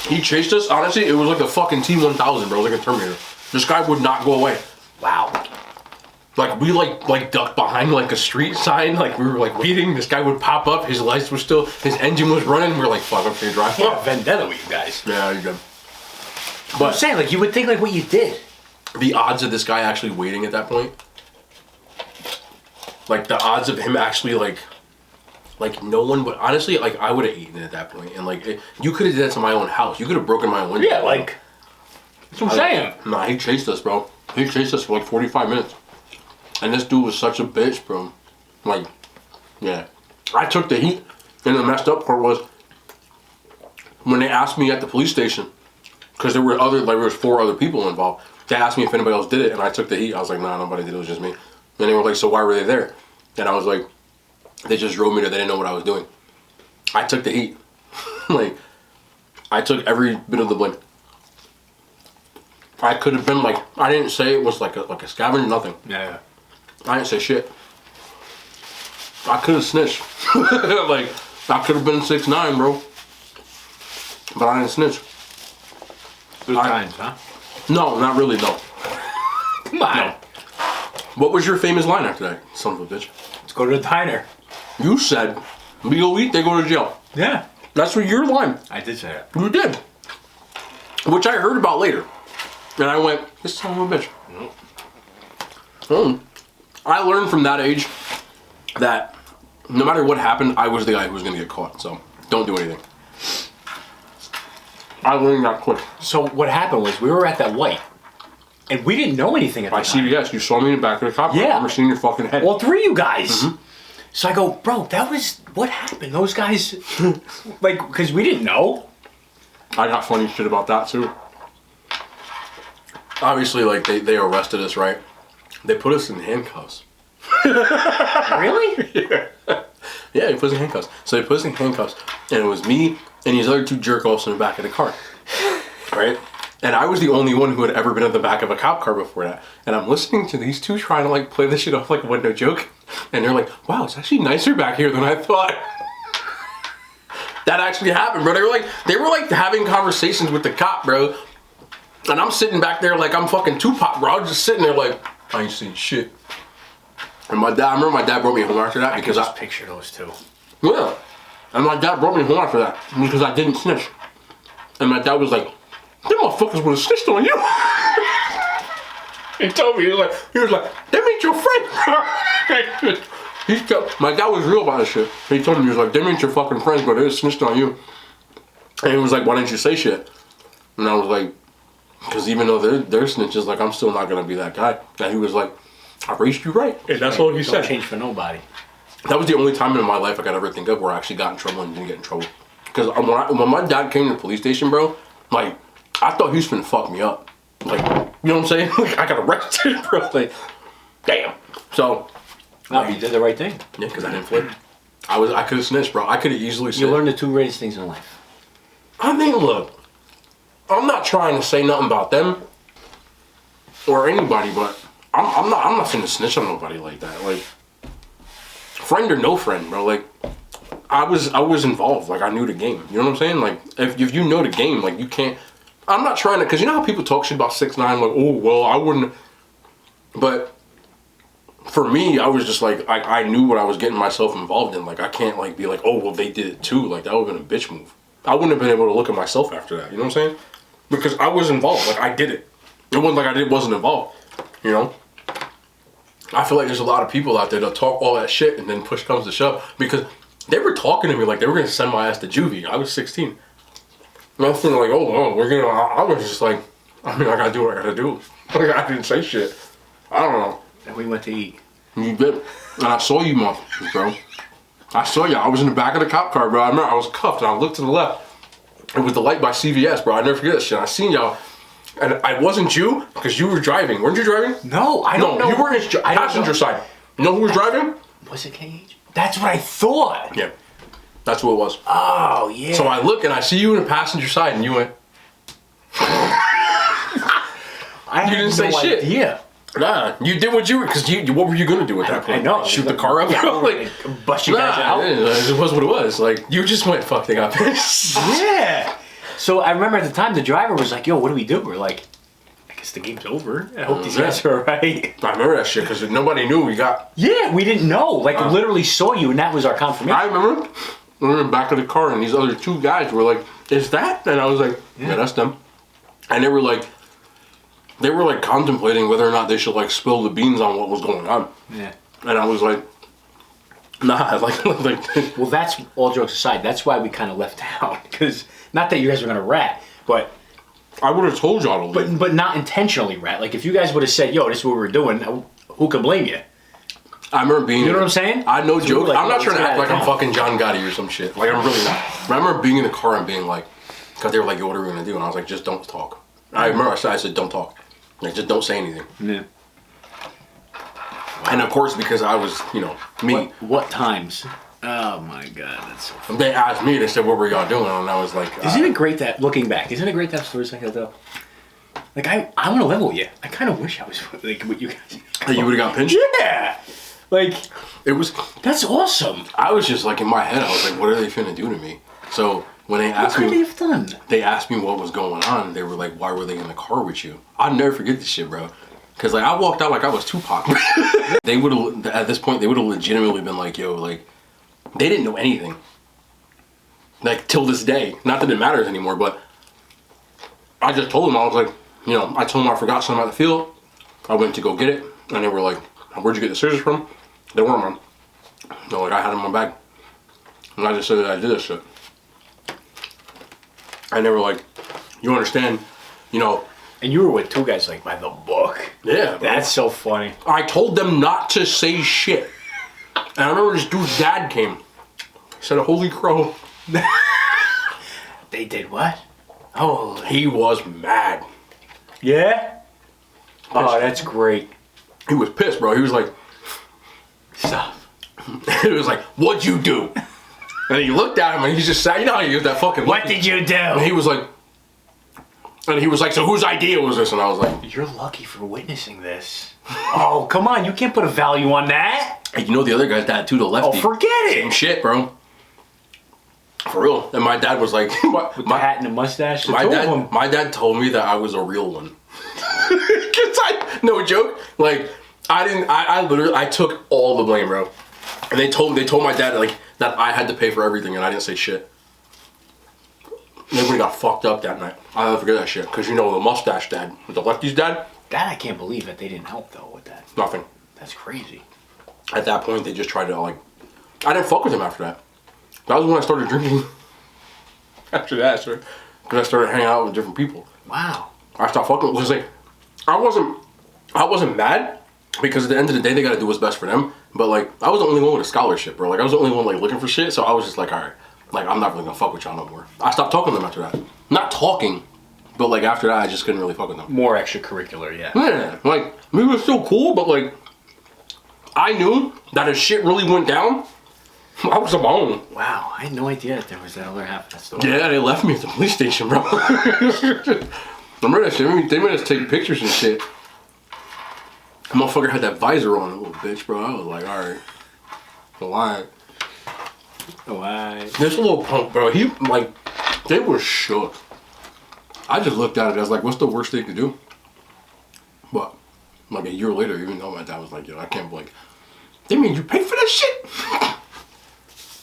Speaker 1: He chased us. Honestly, it was like a fucking T-1000, bro. Like a Terminator. This guy would not go away.
Speaker 2: Wow.
Speaker 1: Like we like ducked behind like a street sign. Like we were like waiting. This guy would pop up. His lights were still. His engine was running. We were like, fuck, okay, drive.
Speaker 2: Yeah, vendetta with you guys.
Speaker 1: Yeah, you good.
Speaker 2: But I'm saying, like, you would think like what you did.
Speaker 1: The odds of this guy actually waiting at that point. Like the odds of him actually like no one would honestly like I would have eaten it at that point. And like you could have did that to my own house. You could have broken my own window.
Speaker 2: Yeah, like that's what I'm saying.
Speaker 1: Nah, he chased us, bro. He chased us for like 45 minutes. And this dude was such a bitch, bro. Like, yeah. I took the heat. And the messed up part was when they asked me at the police station, because there was 4 other people involved. They asked me if anybody else did it, and I took the heat. I was like, nah, nobody did it. It was just me. And they were like, so why were they there? And I was like, they just drove me there. They didn't know what I was doing. I took the heat. Like, I took every bit of the blame. I could have been like, I didn't say it was like a scavenger, nothing.
Speaker 2: Yeah.
Speaker 1: I didn't say shit. I could have snitched. Like, I could have been 6'9", bro. But I didn't snitch.
Speaker 2: Good times, huh?
Speaker 1: No, not really, no.
Speaker 2: Come on.
Speaker 1: No. What was your famous line after that? Son of a bitch.
Speaker 2: Let's go to the diner.
Speaker 1: You said, we go eat, they go to jail.
Speaker 2: Yeah.
Speaker 1: That's what your line.
Speaker 2: I did say that.
Speaker 1: You did. Which I heard about later. And I went, this son of a bitch. I learned from that age that no matter what happened, I was the guy who was going to get caught. So don't do anything. I learned that quick.
Speaker 2: So what happened was we were at that light, and we didn't know anything at the
Speaker 1: By
Speaker 2: time.
Speaker 1: CBS, you saw me in the back of the cop car.
Speaker 2: Yeah.
Speaker 1: I remember seeing your fucking head.
Speaker 2: All three of you guys. So I go, bro, that was what happened. Those guys, like, because we didn't know.
Speaker 1: I got funny shit about that too. Obviously, like they arrested us, right? They put us in handcuffs.
Speaker 2: Really?
Speaker 1: Yeah, they put us in handcuffs. So they put us in handcuffs, and it was me and these other two jerk-offs in the back of the car, right? And I was the only one who had ever been in the back of a cop car before that. And I'm listening to these two trying to like play this shit off like a window joke, and they're like, "Wow, it's actually nicer back here than I thought." That actually happened, bro. They were like having conversations with the cop, bro. And I'm sitting back there like I'm fucking Tupac, bro. I was just sitting there like, I ain't seen shit. And I remember my dad brought me home after that because
Speaker 2: I just picture those two.
Speaker 1: Yeah. And my dad brought me home after that because I didn't snitch. And my dad was like, them motherfuckers would have snitched on you. He told me, he was like, them ain't your friend. My dad was real about this shit. He told me, he was like, them ain't your fucking friends, but they snitched on you. And he was like, why didn't you say shit? And I was like, because even though they're snitches, like, I'm still not going to be that guy. And he was like, I raised you right. And that's all he said.
Speaker 2: Don't change for nobody.
Speaker 1: That was the only time in my life I could ever think of where I actually got in trouble and didn't get in trouble. Because when my dad came to the police station, bro, like, I thought he was finna fuck me up. Like, you know what I'm saying? Like, I got arrested, bro. Like, damn. So.
Speaker 2: No, you did the right thing.
Speaker 1: Yeah, because I didn't flip. I could have snitched, bro. I could have easily snitched.
Speaker 2: You learned the two greatest things in life.
Speaker 1: I mean, look. I'm not trying to say nothing about them or anybody, but I'm not finna snitch on nobody like that. Like, friend or no friend, bro. Like, I was involved. Like, I knew the game. You know what I'm saying? Like, if you know the game, like, you can't. I'm not trying to, because you know how people talk shit about 6ix9ine, like, oh, well, I wouldn't. But for me, I was just like, I knew what I was getting myself involved in. Like, I can't, like, be like, oh, well, they did it too. Like, that would have been a bitch move. I wouldn't have been able to look at myself after that. You know what I'm saying? Because I was involved. Like, I did it. It wasn't like I wasn't involved. You know? I feel like there's a lot of people out there that talk all that shit and then push comes to shove. Because they were talking to me like they were going to send my ass to juvie. I was 16. And I was thinking like, oh, we're going to... I was just like, I mean, I got to do what I got to do. Like, I didn't say shit. I don't know.
Speaker 2: And we went to eat.
Speaker 1: You did. And I saw you motherfuckers, bro. I saw you. I was in the back of the cop car, bro. I remember I was cuffed and I looked to the left. It was the light by CVS, bro. I never forget that shit. I seen y'all. And I wasn't you, because you were driving. Weren't you driving?
Speaker 2: No, I don't know.
Speaker 1: No, you were in passenger side. You know who was driving?
Speaker 2: Was it KH? That's what I thought.
Speaker 1: Yeah. That's what it was.
Speaker 2: Oh, yeah.
Speaker 1: So I look and I see you in the passenger side and you went...
Speaker 2: You
Speaker 1: didn't say shit.
Speaker 2: Yeah.
Speaker 1: Nah, you did what you were, because what were you going to do at that point?
Speaker 2: I know.
Speaker 1: Shoot the car up?
Speaker 2: Yeah, like, bust you guys out.
Speaker 1: It was what it was. Like, you just went, fuck, they got pissed.
Speaker 2: Yeah. So I remember at the time the driver was like, yo, what do we do? We're like, I guess the game's over. I hope these guys are alright.
Speaker 1: I remember that shit, because nobody knew we got...
Speaker 2: Yeah, we didn't know. Like, literally saw you, and that was our confirmation.
Speaker 1: I remember we were in the back of the car, and these other two guys were like, is that? And I was like, yeah, that's them. And they were like contemplating whether or not they should like spill the beans on what was going on.
Speaker 2: Yeah.
Speaker 1: And I was like, nah, like
Speaker 2: well, that's all jokes aside. That's why we kind of left out, because not that you guys were gonna rat, but
Speaker 1: I would have told y'all to leave.
Speaker 2: But not intentionally rat. Like if you guys would have said, yo, this is what we're doing, who could blame you?
Speaker 1: I remember being.
Speaker 2: You know what I'm saying?
Speaker 1: I know joke.
Speaker 2: Like,
Speaker 1: I'm not trying to act like I'm
Speaker 2: down.
Speaker 1: fucking John Gotti or some shit. Like I'm really not. But I remember being in the car and being like, because they were like, yo, what are we gonna do? And I was like, just don't talk. I remember I said, don't talk. Like, just don't say anything.
Speaker 2: Yeah.
Speaker 1: And of course, because I was, you know, me.
Speaker 2: What times? Oh my God, that's so funny.
Speaker 1: They asked me, they said, what were y'all doing? And I was like,
Speaker 2: isn't it great that, looking back, isn't it great that stories like that though? Like, I want to level with you. I kind of wish I was like with you guys.
Speaker 1: that you would have got pinched?
Speaker 2: Yeah! Like,
Speaker 1: It was,
Speaker 2: that's awesome.
Speaker 1: I was just like, in my head, I was like, what are they finna do to me? So when they
Speaker 2: What
Speaker 1: asked
Speaker 2: could they
Speaker 1: me,
Speaker 2: have done?
Speaker 1: they asked me what was going on. They were like, why were they in the car with you? I'll never forget this shit, bro. Because like I walked out like I was Tupac. They would have at this point they would have legitimately been like, yo, like they didn't know anything. Like till this day, not that it matters anymore, but I just told them I was like, you know, I told them I forgot something at the field. I went to go get it, and they were like, "Where'd you get the scissors from?" They weren't mine. They're like, "I had them in my bag," and I just said that I did this shit. And they were like, "You understand, you know."
Speaker 2: And you were with two guys like by the book.
Speaker 1: Yeah, bro.
Speaker 2: That's so funny.
Speaker 1: I told them not to say shit. And I remember this dude's dad came. He said, "Holy crow."
Speaker 2: They did what? Oh,
Speaker 1: He was mad.
Speaker 2: yeah? Oh, that's great.
Speaker 1: He was pissed, bro. He was like,
Speaker 2: Stop.
Speaker 1: he was like, "What'd you do?" And he looked at him and he just sat, you know how you get that fucking look.
Speaker 2: What did you do?
Speaker 1: And he was like, "So whose idea was this?" And I was like,
Speaker 2: You're lucky for witnessing this. Oh, come on. You can't put a value on that.
Speaker 1: "Hey, you know the other guy's dad too, the
Speaker 2: Oh,
Speaker 1: lefty."
Speaker 2: forget
Speaker 1: Same
Speaker 2: it.
Speaker 1: shit, bro. For real. And my dad was like,
Speaker 2: With the hat and the mustache. The two of them.
Speaker 1: my dad told me that I was a real one. No joke. Like, I took all the blame, bro. And they told my dad like that I had to pay for everything and I didn't say shit. Everybody got fucked up that night. I'll never forget that shit. Because you know the mustache dad, the lefty's dad,
Speaker 2: That I can't believe that they didn't help though with that.
Speaker 1: nothing.
Speaker 2: That's crazy.
Speaker 1: At that point, they just tried to like, I didn't fuck with him after that. That was when I started drinking. After that, sir. Because I started hanging out with different people.
Speaker 2: Wow.
Speaker 1: I stopped fucking with like, I wasn't mad because at the end of the day they gotta do what's best for them. But like I was the only one with a scholarship, bro. Like I was the only one like looking for shit. So I was just like, alright, like I'm not really gonna fuck with y'all no more. I stopped talking to them after that. Not talking, but like after that I just couldn't really fuck with them.
Speaker 2: More extracurricular, yeah.
Speaker 1: Yeah, like we were still cool, but like I knew that if shit really went down, I was alone.
Speaker 2: Wow, I had no idea that there was that other half of that story.
Speaker 1: Yeah, they left me at the police station, bro. Remember that shit? They made us take pictures and shit. The motherfucker had that visor on, little bitch, bro. I was like, alright. Why?
Speaker 2: Why?
Speaker 1: This little punk, bro, he, like, they were shook. I just looked at it as, like, what's the worst they could do? But, like, a year later, even though my dad was like, yo, I can't, like, they made you pay for that shit?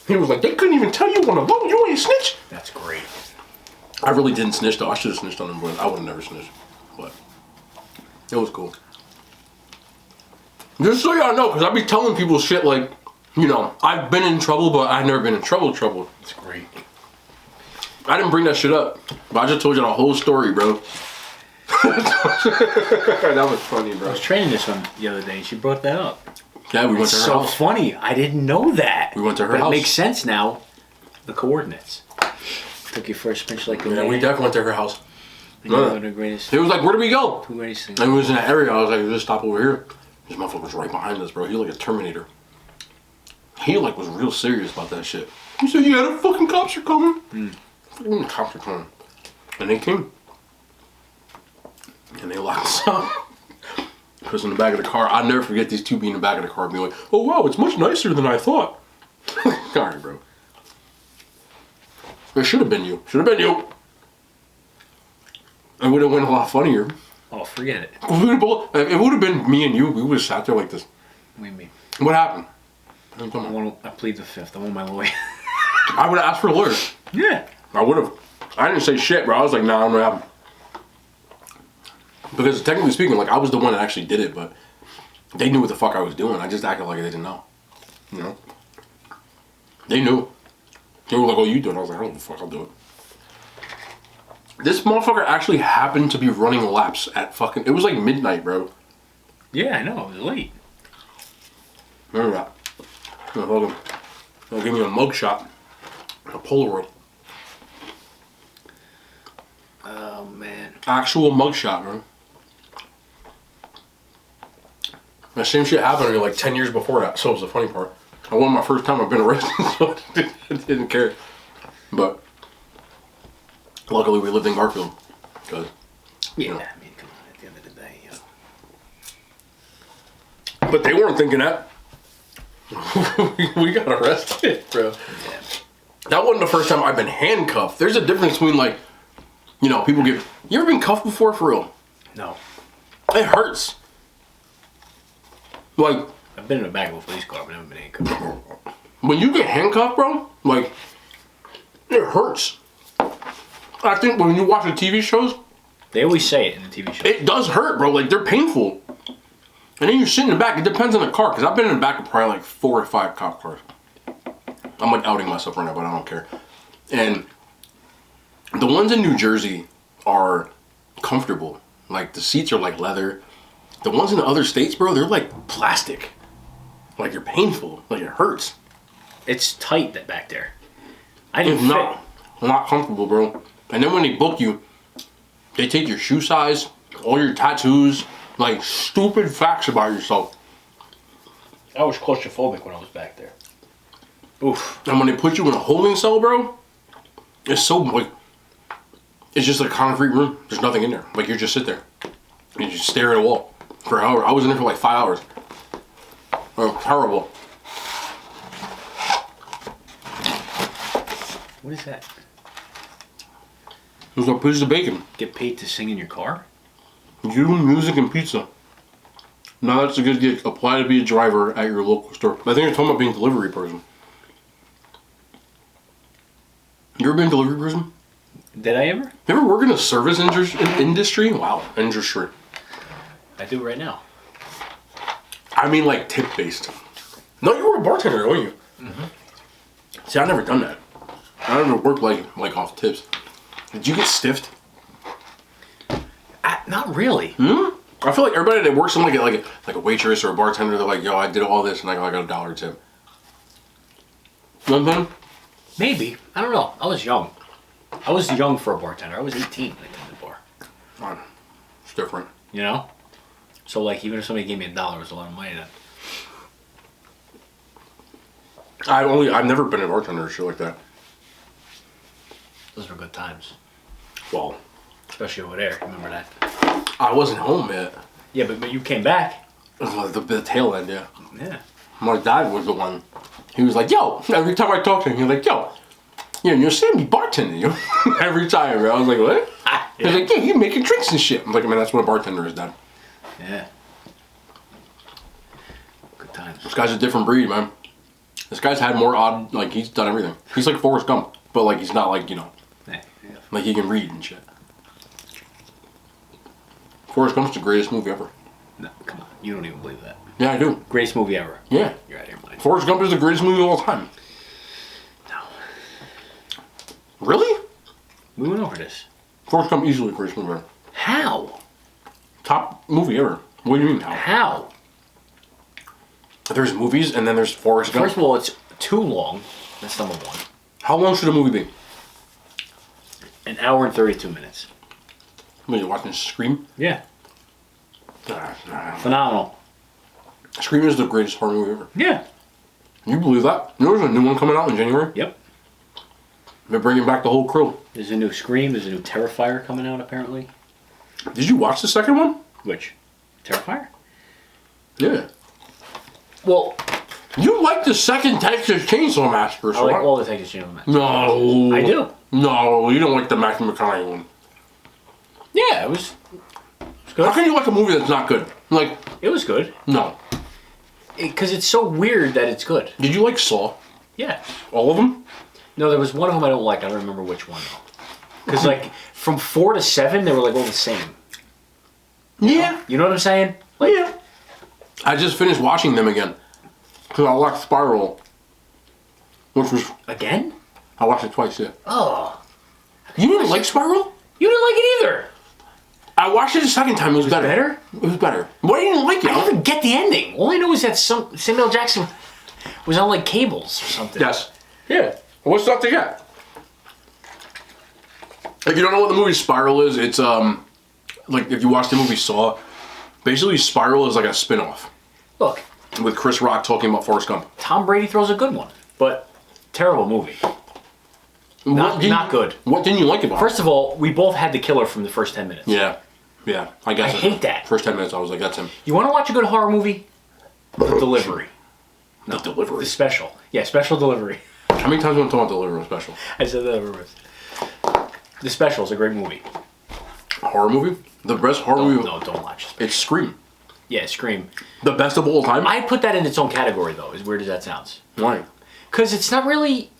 Speaker 1: He was like, they couldn't even tell you on the loan. You ain't snitch.
Speaker 2: That's great.
Speaker 1: I really didn't snitch, though. I should have snitched on him, but I would have never snitched. But, it was cool. Just so y'all know, because I be telling people shit like, you know, I've been in trouble, but I've never been in trouble.
Speaker 2: That's great.
Speaker 1: I didn't bring that shit up, but I just told you the whole story, bro. That was funny,
Speaker 2: I
Speaker 1: bro.
Speaker 2: was training this one the other day and she brought that up.
Speaker 1: Yeah, we went to her
Speaker 2: So
Speaker 1: house.
Speaker 2: funny. I didn't know that.
Speaker 1: We went to her
Speaker 2: But
Speaker 1: house.
Speaker 2: it makes sense now. The coordinates. Took you for a spin like a
Speaker 1: Yeah,
Speaker 2: man.
Speaker 1: we definitely went to her house.
Speaker 2: And you were the greatest.
Speaker 1: He was like, where do we go?
Speaker 2: Two greatest things.
Speaker 1: And we was in that area. I was like, just stop over here. This motherfucker was right behind us, bro. He like a Terminator. He like was real serious about that shit. He said, yeah, the fucking cops are coming. Fucking the cops are coming. And they came. And they locked us up. Put us in the back of the car. I'll never forget these two being in the back of the car being like, oh wow, it's much nicer than I thought. Alright, bro. It should have been you. Should have been you. It would have went a lot funnier.
Speaker 2: Oh, forget it.
Speaker 1: If it would have been me and you, we would have sat there like this.
Speaker 2: What do you mean?
Speaker 1: What happened?
Speaker 2: I plead the fifth. I want my lawyer.
Speaker 1: I would have asked for a lawyer.
Speaker 2: Yeah.
Speaker 1: I would have. I didn't say shit, bro. I was like, nah, I'm not having. Because technically speaking, like I was the one that actually did it, but they knew what the fuck I was doing. I just acted like they didn't know. You know? They knew. They were like, oh, you do it. I was like, oh, the fuck, I'll do it. This motherfucker actually happened to be running laps at fucking. It was like midnight, bro.
Speaker 2: Yeah, I know. It was late.
Speaker 1: Remember that? They'll give me a mugshot. A Polaroid.
Speaker 2: Oh, man.
Speaker 1: Actual mugshot, bro. The same shit happened to me like 10 years before that, so it was the funny part. It wasn't my first time I've been arrested, so I didn't care. But luckily we lived in Garfield. Cause,
Speaker 2: Yeah,
Speaker 1: you know.
Speaker 2: I mean, come on. At the end of the day,
Speaker 1: But they weren't thinking that. We got arrested, bro.
Speaker 2: Yeah.
Speaker 1: That wasn't the first time I've been handcuffed. There's a difference between like, you know, people get. You ever been cuffed before for real?
Speaker 2: No.
Speaker 1: It hurts. Like,
Speaker 2: I've been in a bag of police car, but never been handcuffed.
Speaker 1: when you get handcuffed, bro, like, it hurts. I think when you watch the TV shows,
Speaker 2: They always say it in the TV show.
Speaker 1: it does hurt, bro. Like, they're painful. And then you sit in the back. It depends on the car, because I've been in the back of probably like 4 or 5 cop cars. I'm like outing myself right now, but I don't care. And the ones in New Jersey are comfortable. Like, the seats are like leather. The ones in the other states, bro, they're like plastic. Like, they're painful. Like, it hurts.
Speaker 2: It's tight that back there. I
Speaker 1: It's
Speaker 2: didn't fit.
Speaker 1: not comfortable, bro. And then when they book you, they take your shoe size, all your tattoos, like stupid facts about yourself.
Speaker 2: I was claustrophobic when I was back there. Oof.
Speaker 1: And when they put you in a holding cell, bro, it's so like, it's just a concrete room. There's nothing in there. Like, you just sit there and you just stare at a wall for an hour. I was in there for like 5 hours. Oh, terrible.
Speaker 2: What is that?
Speaker 1: There's a piece of bacon.
Speaker 2: Get paid to sing in your car?
Speaker 1: You, music, and pizza. Now that's a good gig. Apply to be a driver at your local store. I think you're talking about being a delivery person. You ever been a delivery person?
Speaker 2: Did I ever?
Speaker 1: You ever work in a service industry? Wow, industry.
Speaker 2: I do right now.
Speaker 1: I mean, like, tip-based. No, you were a bartender, weren't you? Mm-hmm. See, I've never done that. I never worked like off tips. Did you get stiffed?
Speaker 2: Not really.
Speaker 1: I feel like everybody that works in like a waitress or a bartender, they're like, yo, I did all this and I got a $1 tip. You know what I'm saying?
Speaker 2: Maybe. I don't know. I was young. I was young for a bartender. I was 18 when I came to the bar.
Speaker 1: Fine. It's different.
Speaker 2: You know? So, like, even if somebody gave me $1, it was a lot of money then.
Speaker 1: I've never been a bartender or shit like that.
Speaker 2: Those were good times.
Speaker 1: Well,
Speaker 2: Especially over there. Remember that?
Speaker 1: I wasn't home yet.
Speaker 2: Yeah, but you came back.
Speaker 1: The tail end, yeah.
Speaker 2: Yeah.
Speaker 1: My dad was the one. He was like, yo, every time I talk to him, he's like, yo, you're Sammy bartending, you. Every time, bro. I was like, what? He's like, yeah, you're making drinks and shit. I'm like, man, that's what a bartender is, Dad.
Speaker 2: Yeah. Good times.
Speaker 1: This guy's a different breed, man. This guy's had more odd, like, he's done everything. He's like Forrest Gump, but, like, he's not, like,
Speaker 2: Yeah.
Speaker 1: like, he can read and shit. Forrest Gump's the greatest movie ever.
Speaker 2: No, come on. You don't even believe that.
Speaker 1: Yeah, I do.
Speaker 2: Greatest movie ever.
Speaker 1: Yeah.
Speaker 2: You're out of your mind.
Speaker 1: Forrest Gump is the greatest movie of all time.
Speaker 2: No.
Speaker 1: Really?
Speaker 2: We went over this.
Speaker 1: Forrest Gump easily the greatest movie ever.
Speaker 2: How?
Speaker 1: Top movie ever. What do you mean how?
Speaker 2: How?
Speaker 1: There's movies and then there's Forrest Gump.
Speaker 2: First of all, it's too long. That's number one.
Speaker 1: How long should a movie be?
Speaker 2: An hour and 32 minutes.
Speaker 1: What, you watching Scream?
Speaker 2: Yeah.
Speaker 1: Nah.
Speaker 2: Phenomenal.
Speaker 1: Scream is the greatest horror movie ever.
Speaker 2: Yeah.
Speaker 1: You believe that? You know there's a new one coming out in January?
Speaker 2: Yep.
Speaker 1: They're bringing back the whole crew.
Speaker 2: There's a new Scream. There's a new Terrifier coming out, apparently.
Speaker 1: Did you watch the second one?
Speaker 2: Which? Terrifier?
Speaker 1: Yeah.
Speaker 2: Well,
Speaker 1: You like the second Texas Chainsaw Massacre,
Speaker 2: I
Speaker 1: so
Speaker 2: like all the Texas Chainsaw Massacre.
Speaker 1: No.
Speaker 2: I do.
Speaker 1: No, you don't like the Matthew McConaughey one.
Speaker 2: Yeah, it was
Speaker 1: How can you like a movie that's not good? Like,
Speaker 2: It was good.
Speaker 1: no.
Speaker 2: Because it's so weird that it's good.
Speaker 1: Did you like Saw?
Speaker 2: Yeah.
Speaker 1: All of them?
Speaker 2: No, there was one of them I don't like. I don't remember which one, though. Because, like, from 4 to 7, they were, like, all the same.
Speaker 1: Yeah.
Speaker 2: You know what I'm saying? Like,
Speaker 1: Yeah. I just finished watching them again. Because I watched Spiral. Which was...
Speaker 2: Again?
Speaker 1: I watched it twice, yeah.
Speaker 2: Oh.
Speaker 1: You didn't like Spiral?
Speaker 2: You didn't like it either.
Speaker 1: I watched it the second time. It was better.
Speaker 2: Better?
Speaker 1: It was better. Why didn't you like it?
Speaker 2: I didn't even get the ending. All I know is that Samuel Jackson was on, like, cables or something.
Speaker 1: Yes. Yeah. What's not to get? If you don't know what the movie Spiral is, it's, like, if you watch the movie Saw, basically Spiral is like a spin-off.
Speaker 2: Look.
Speaker 1: With Chris Rock talking about Forrest Gump.
Speaker 2: Tom Brady throws a good one, but terrible movie. Not good.
Speaker 1: What didn't you like about it?
Speaker 2: First of all, we both had the killer from the first 10 minutes.
Speaker 1: Yeah. Yeah. I guess.
Speaker 2: I hate that.
Speaker 1: First 10 minutes, I was like, that's him.
Speaker 2: You want to watch a good horror movie? The Delivery.
Speaker 1: The Delivery.
Speaker 2: The Special. Yeah, Special Delivery.
Speaker 1: How many times do you want to talk about Delivery Special?
Speaker 2: I said that everywhere. The Special is a great movie.
Speaker 1: Horror movie? The best horror movie?
Speaker 2: No, don't watch it.
Speaker 1: It's Scream.
Speaker 2: Yeah, Scream.
Speaker 1: The best of all time?
Speaker 2: I put that in its own category, though, as weird as that sounds.
Speaker 1: Why?
Speaker 2: Because it's not really...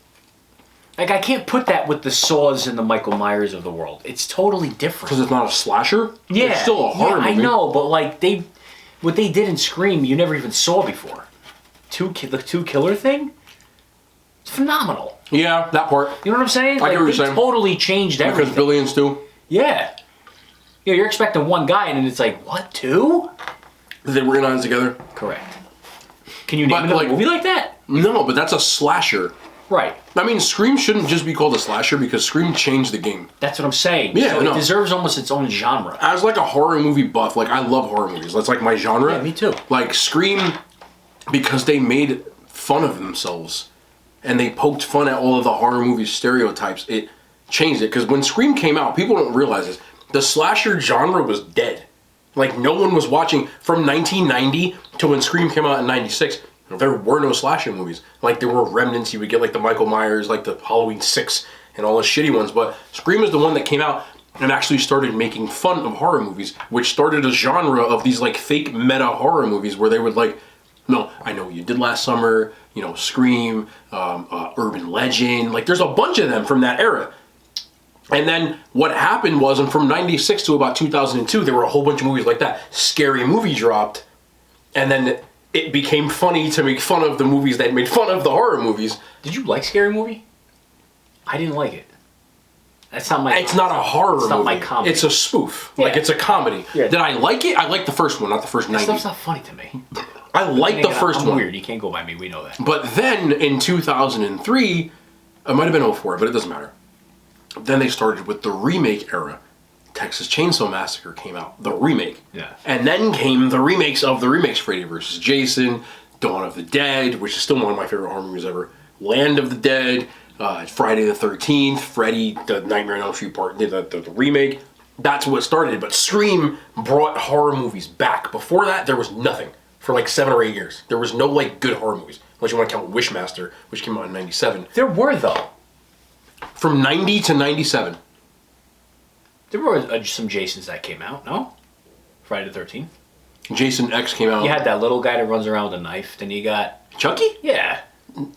Speaker 2: Like, I can't put that with the Saws and the Michael Myers of the world. It's totally different.
Speaker 1: Because it's not a slasher?
Speaker 2: Yeah.
Speaker 1: It's still a horror movie.
Speaker 2: I know, but like, what they did in Scream, you never even saw before. The two killer thing? It's phenomenal.
Speaker 1: Yeah, that part.
Speaker 2: You know what I'm saying?
Speaker 1: I get what you're
Speaker 2: they
Speaker 1: saying.
Speaker 2: totally changed everything.
Speaker 1: Because Billy and Stu?
Speaker 2: Yeah. Yeah, you're expecting one guy, and then it's like, what, two?
Speaker 1: They were in together?
Speaker 2: Correct. Can you name another movie like that?
Speaker 1: No, but that's a slasher.
Speaker 2: Right.
Speaker 1: I mean, Scream shouldn't just be called a slasher because Scream changed the game.
Speaker 2: That's what I'm saying.
Speaker 1: Yeah,
Speaker 2: so
Speaker 1: no.
Speaker 2: It deserves almost its own genre.
Speaker 1: As like a horror movie buff, like I love horror movies. That's like my genre.
Speaker 2: Yeah, me too.
Speaker 1: Like Scream, because they made fun of themselves and they poked fun at all of the horror movie stereotypes, it changed it. Because when Scream came out, people don't realize this, the slasher genre was dead. Like no one was watching from 1990 to when Scream came out in 96. There were no slasher movies. Like, there were remnants. You would get, like, the Michael Myers, like, the Halloween 6, and all the shitty ones. But Scream is the one that came out and actually started making fun of horror movies, which started a genre of these, like, fake meta horror movies where they would, like, no, I Know What You Did Last Summer, you know, Scream, Urban Legend. Like, there's a bunch of them from that era. And then what happened was, and from 96 to about 2002, there were a whole bunch of movies like that. Scary Movie dropped, and then it became funny to make fun of the movies that made fun of the horror movies.
Speaker 2: Did you like Scary Movie? I didn't like it. That's not my...
Speaker 1: It's not a horror movie.
Speaker 2: It's not my comedy.
Speaker 1: It's a spoof.
Speaker 2: Yeah.
Speaker 1: Like, it's a comedy.
Speaker 2: Yeah.
Speaker 1: Did I like it? I liked the first one, not the first 90.
Speaker 2: That stuff's not funny to me.
Speaker 1: I liked the first
Speaker 2: I'm
Speaker 1: one.
Speaker 2: weird. You can't go by me. We know that.
Speaker 1: But then, in 2003, it might have been 04, but it doesn't matter. Then they started with the remake era. Texas Chainsaw Massacre came out, the remake.
Speaker 2: Yeah.
Speaker 1: And then came the remakes of the remakes, Freddy vs. Jason, Dawn of the Dead, which is still one of my favorite horror movies ever, Land of the Dead, Friday the 13th, Freddy, the Nightmare on Elm Street part, the remake. That's what started, but Scream brought horror movies back. Before that, there was nothing for like 7 or 8 years. There was no like good horror movies, unless you want to count Wishmaster, which came out in 97.
Speaker 2: There were, though.
Speaker 1: From 90 to 97.
Speaker 2: There were some Jasons that came out, no? Friday the 13th.
Speaker 1: Jason X came out.
Speaker 2: You had that little guy that runs around with a knife. Then you got...
Speaker 1: Chucky?
Speaker 2: Yeah.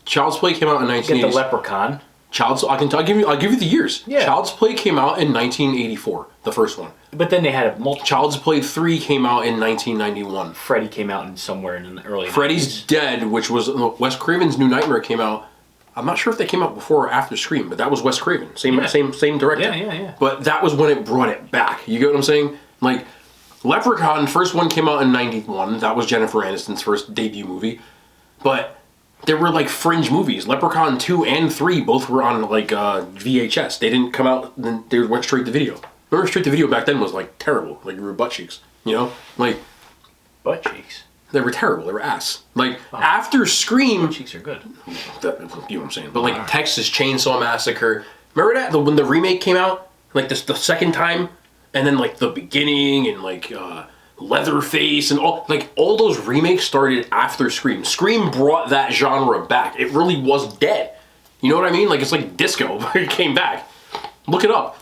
Speaker 1: Child's Play came out in
Speaker 2: You
Speaker 1: 1980.
Speaker 2: get the Leprechaun.
Speaker 1: I'll give you the years.
Speaker 2: Yeah.
Speaker 1: Child's Play came out in 1984, the first one.
Speaker 2: But then they had a multiple...
Speaker 1: Child's Play 3 came out in 1991.
Speaker 2: Freddy came out in somewhere in the early
Speaker 1: Freddy's
Speaker 2: 90s.
Speaker 1: Dead, which was Wes Craven's New Nightmare, came out. I'm not sure if they came out before or after Scream, but that was Wes Craven. Same director.
Speaker 2: Yeah.
Speaker 1: But that was when it brought it back. You get what I'm saying? Like, Leprechaun, first one came out in 91. That was Jennifer Aniston's first debut movie. But there were like fringe movies. Leprechaun 2 and 3 both were on like VHS. They didn't come out, then they went straight to video. Remember, straight to video back then was like terrible. Like, you were butt cheeks. You know? Like,
Speaker 2: Butt cheeks.
Speaker 1: they were terrible. They were ass. Like, after Scream...
Speaker 2: Butt cheeks are good.
Speaker 1: You know what I'm saying? But like Texas Chainsaw Massacre. Remember that? When the remake came out? Like the second time? And then like the beginning and like Leatherface and all those remakes started after Scream. Scream brought that genre back. It really was dead. You know what I mean? Like, it's like disco, but it came back. Look it up.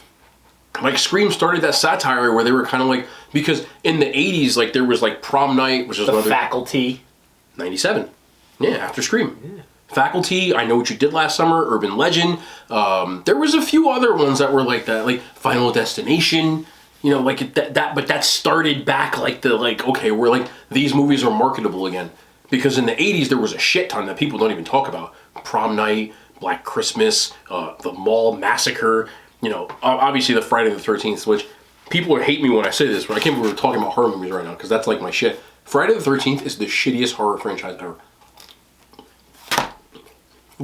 Speaker 1: Like, Scream started that satire where they were kind of like, because in the 80s, like, there was like Prom Night, which is
Speaker 2: The Faculty.
Speaker 1: 97. Yeah, after Scream. Yeah. Faculty, I Know What You Did Last Summer, Urban Legend. There was a few other ones that were like that, like Final Destination. You know, like but that started back like okay, we're like, these movies are marketable again. Because in the 80s, there was a shit ton that people don't even talk about. Prom Night, Black Christmas, the Mall Massacre. You know, obviously the Friday the 13th, which people hate me when I say this, but I can't believe we're talking about horror movies right now, because that's like my shit. Friday the 13th is the shittiest horror franchise ever.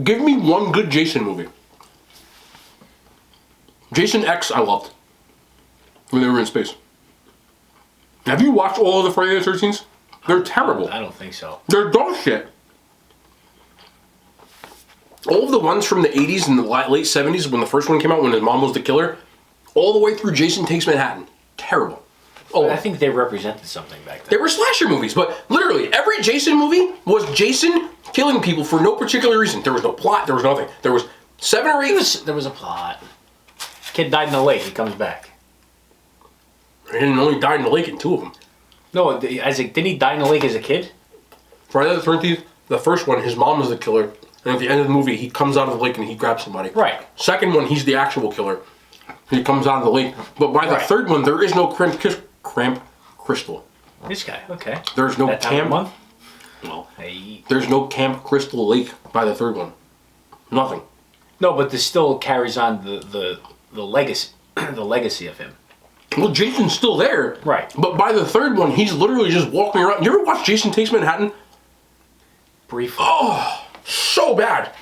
Speaker 1: Give me one good Jason movie. Jason X, I loved. When they were in space. Have you watched all of the Friday the 13th? They're terrible.
Speaker 2: I don't think so.
Speaker 1: They're dog shit. All of the ones from the 80s and the late 70s, when the first one came out, when his mom was the killer, all the way through Jason Takes Manhattan. Terrible. Oh,
Speaker 2: I think they represented something back then.
Speaker 1: they were slasher movies, but literally every Jason movie was Jason killing people for no particular reason. There was no plot, there was nothing. There was 7 or 8...
Speaker 2: There was a plot. Kid died in the lake, he comes back.
Speaker 1: He only died in the lake in 2 of them.
Speaker 2: No, didn't he die in the lake as a kid?
Speaker 1: Friday the 13th, the first one, his mom is the killer. And at the end of the movie, he comes out of the lake and he grabs somebody.
Speaker 2: Right.
Speaker 1: Second one, he's the actual killer. He comes out of the lake. But by the third one, there is no cramp crystal.
Speaker 2: This guy, okay.
Speaker 1: There's no camp.
Speaker 2: Well, hey.
Speaker 1: There's no Camp Crystal Lake by the third one. Nothing.
Speaker 2: No, but this still carries on the legacy, the legacy of him.
Speaker 1: Well, Jason's still there.
Speaker 2: Right.
Speaker 1: But by the third one, he's literally just walking around. You ever watch Jason Takes Manhattan?
Speaker 2: Briefly.
Speaker 1: Oh, so bad.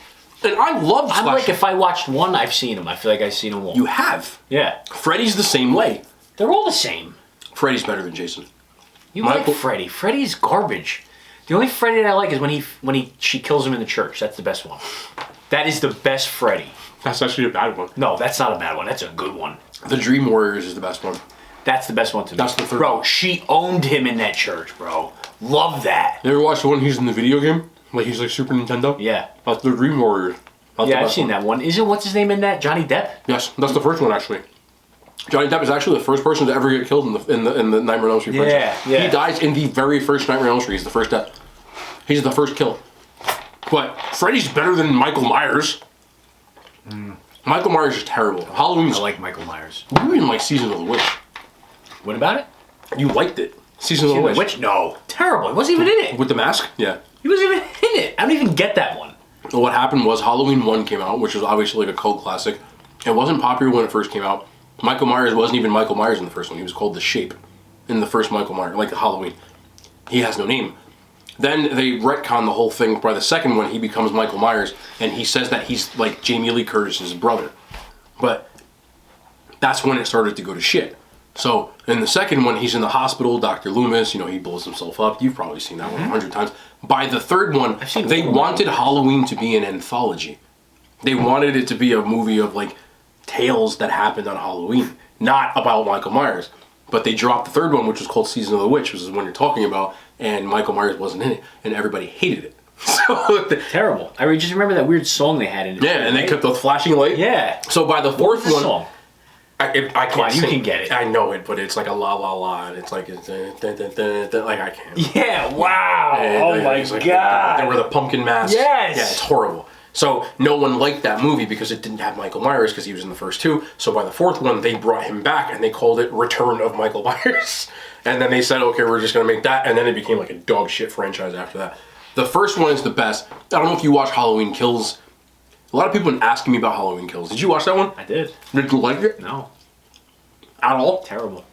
Speaker 1: And I love
Speaker 2: I'm like, if I watched one, I've seen him. I feel like I've seen them all.
Speaker 1: You have.
Speaker 2: Yeah.
Speaker 1: Freddy's the same way.
Speaker 2: They're all the same.
Speaker 1: Freddy's better than Jason.
Speaker 2: You like Freddy. Freddy's garbage. The only Freddy that I like is when she kills him in the church. That's the best one. That is the best Freddy.
Speaker 1: That's actually a bad one.
Speaker 2: No, that's not a bad one. That's a good one.
Speaker 1: The Dream Warriors is the best one.
Speaker 2: That's the best one to me.
Speaker 1: That's the third
Speaker 2: Bro,
Speaker 1: one.
Speaker 2: she owned him in that church, bro. Love that.
Speaker 1: You ever watch the one he's in the video game? Like he's like Super Nintendo?
Speaker 2: Yeah.
Speaker 1: That's the Dream Warriors.
Speaker 2: Yeah, I've seen that one. Isn't what's his name in that? Johnny Depp?
Speaker 1: Yes, that's the first one actually. Johnny Depp is actually the first person to ever get killed in the Nightmare on Elm Street franchise.
Speaker 2: Yeah.
Speaker 1: He dies in the very first Nightmare on Elm Street. He's the first death. He's the first kill. But Freddy's better than Michael Myers. Michael Myers is terrible. Halloween's.
Speaker 2: I like Michael Myers.
Speaker 1: You didn't like Season of the Witch.
Speaker 2: What about it?
Speaker 1: You liked it. Season of the Witch.
Speaker 2: No. Terrible. He wasn't even in it.
Speaker 1: With the mask? Yeah.
Speaker 2: He wasn't even in it. I don't even get that one.
Speaker 1: What happened was Halloween 1 came out, which was obviously like a cult classic. It wasn't popular when it first came out. Michael Myers wasn't even Michael Myers in the first one. He was called The Shape in the first Michael Myers, like the Halloween. He has no name. Then they retcon the whole thing. By the second one, he becomes Michael Myers, and he says that he's like Jamie Lee Curtis's brother. But that's when it started to go to shit. So in the second one, he's in the hospital. Dr. Loomis, he blows himself up. You've probably seen that one 100 times. By the third one, they wanted Halloween to be an anthology. They wanted it to be a movie of like tales that happened on Halloween, not about Michael Myers. But they dropped the third one, which was called Season of the Witch, which is the one you're talking about, and Michael Myers wasn't in it, and everybody hated it. So
Speaker 2: terrible. I just remember that weird song they had in it.
Speaker 1: Yeah, and they kept the flashing light.
Speaker 2: Yeah.
Speaker 1: So by the fourth one,
Speaker 2: song?
Speaker 1: I can't sing.
Speaker 2: You can get it.
Speaker 1: I know it, but it's like a la la la, and it's like like I can't.
Speaker 2: Yeah. Wow. Oh my god.
Speaker 1: There were the pumpkin masks.
Speaker 2: Yes.
Speaker 1: Yeah, it's horrible. So no one liked that movie because it didn't have Michael Myers because he was in the first two. So by the fourth one, they brought him back and they called it Return of Michael Myers. And then they said, okay, we're just gonna make that, and then it became like a dog shit franchise after that. The first one is the best. I don't know if you watch Halloween Kills. A lot of people have been asking me about Halloween Kills. Did you watch that one?
Speaker 2: I did.
Speaker 1: Did you like it?
Speaker 2: No.
Speaker 1: At all?
Speaker 2: Terrible.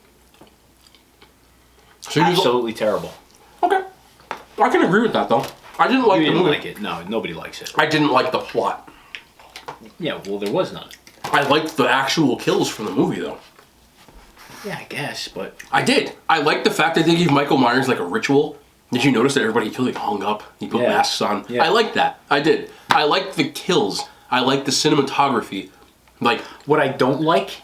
Speaker 1: So
Speaker 2: absolutely terrible.
Speaker 1: Okay. I can agree with that though. I didn't like
Speaker 2: you
Speaker 1: the
Speaker 2: didn't
Speaker 1: movie.
Speaker 2: like it. No, nobody likes it.
Speaker 1: I didn't like the plot.
Speaker 2: Yeah, well, there was none.
Speaker 1: I liked the actual kills from the movie though.
Speaker 2: Yeah, I guess, but...
Speaker 1: I did. I liked the fact that they gave Michael Myers like a ritual. Did you notice that everybody killed, like hung up? He put masks on. Yeah. I liked that. I did. I liked the kills. I liked the cinematography. Like,
Speaker 2: what I don't like,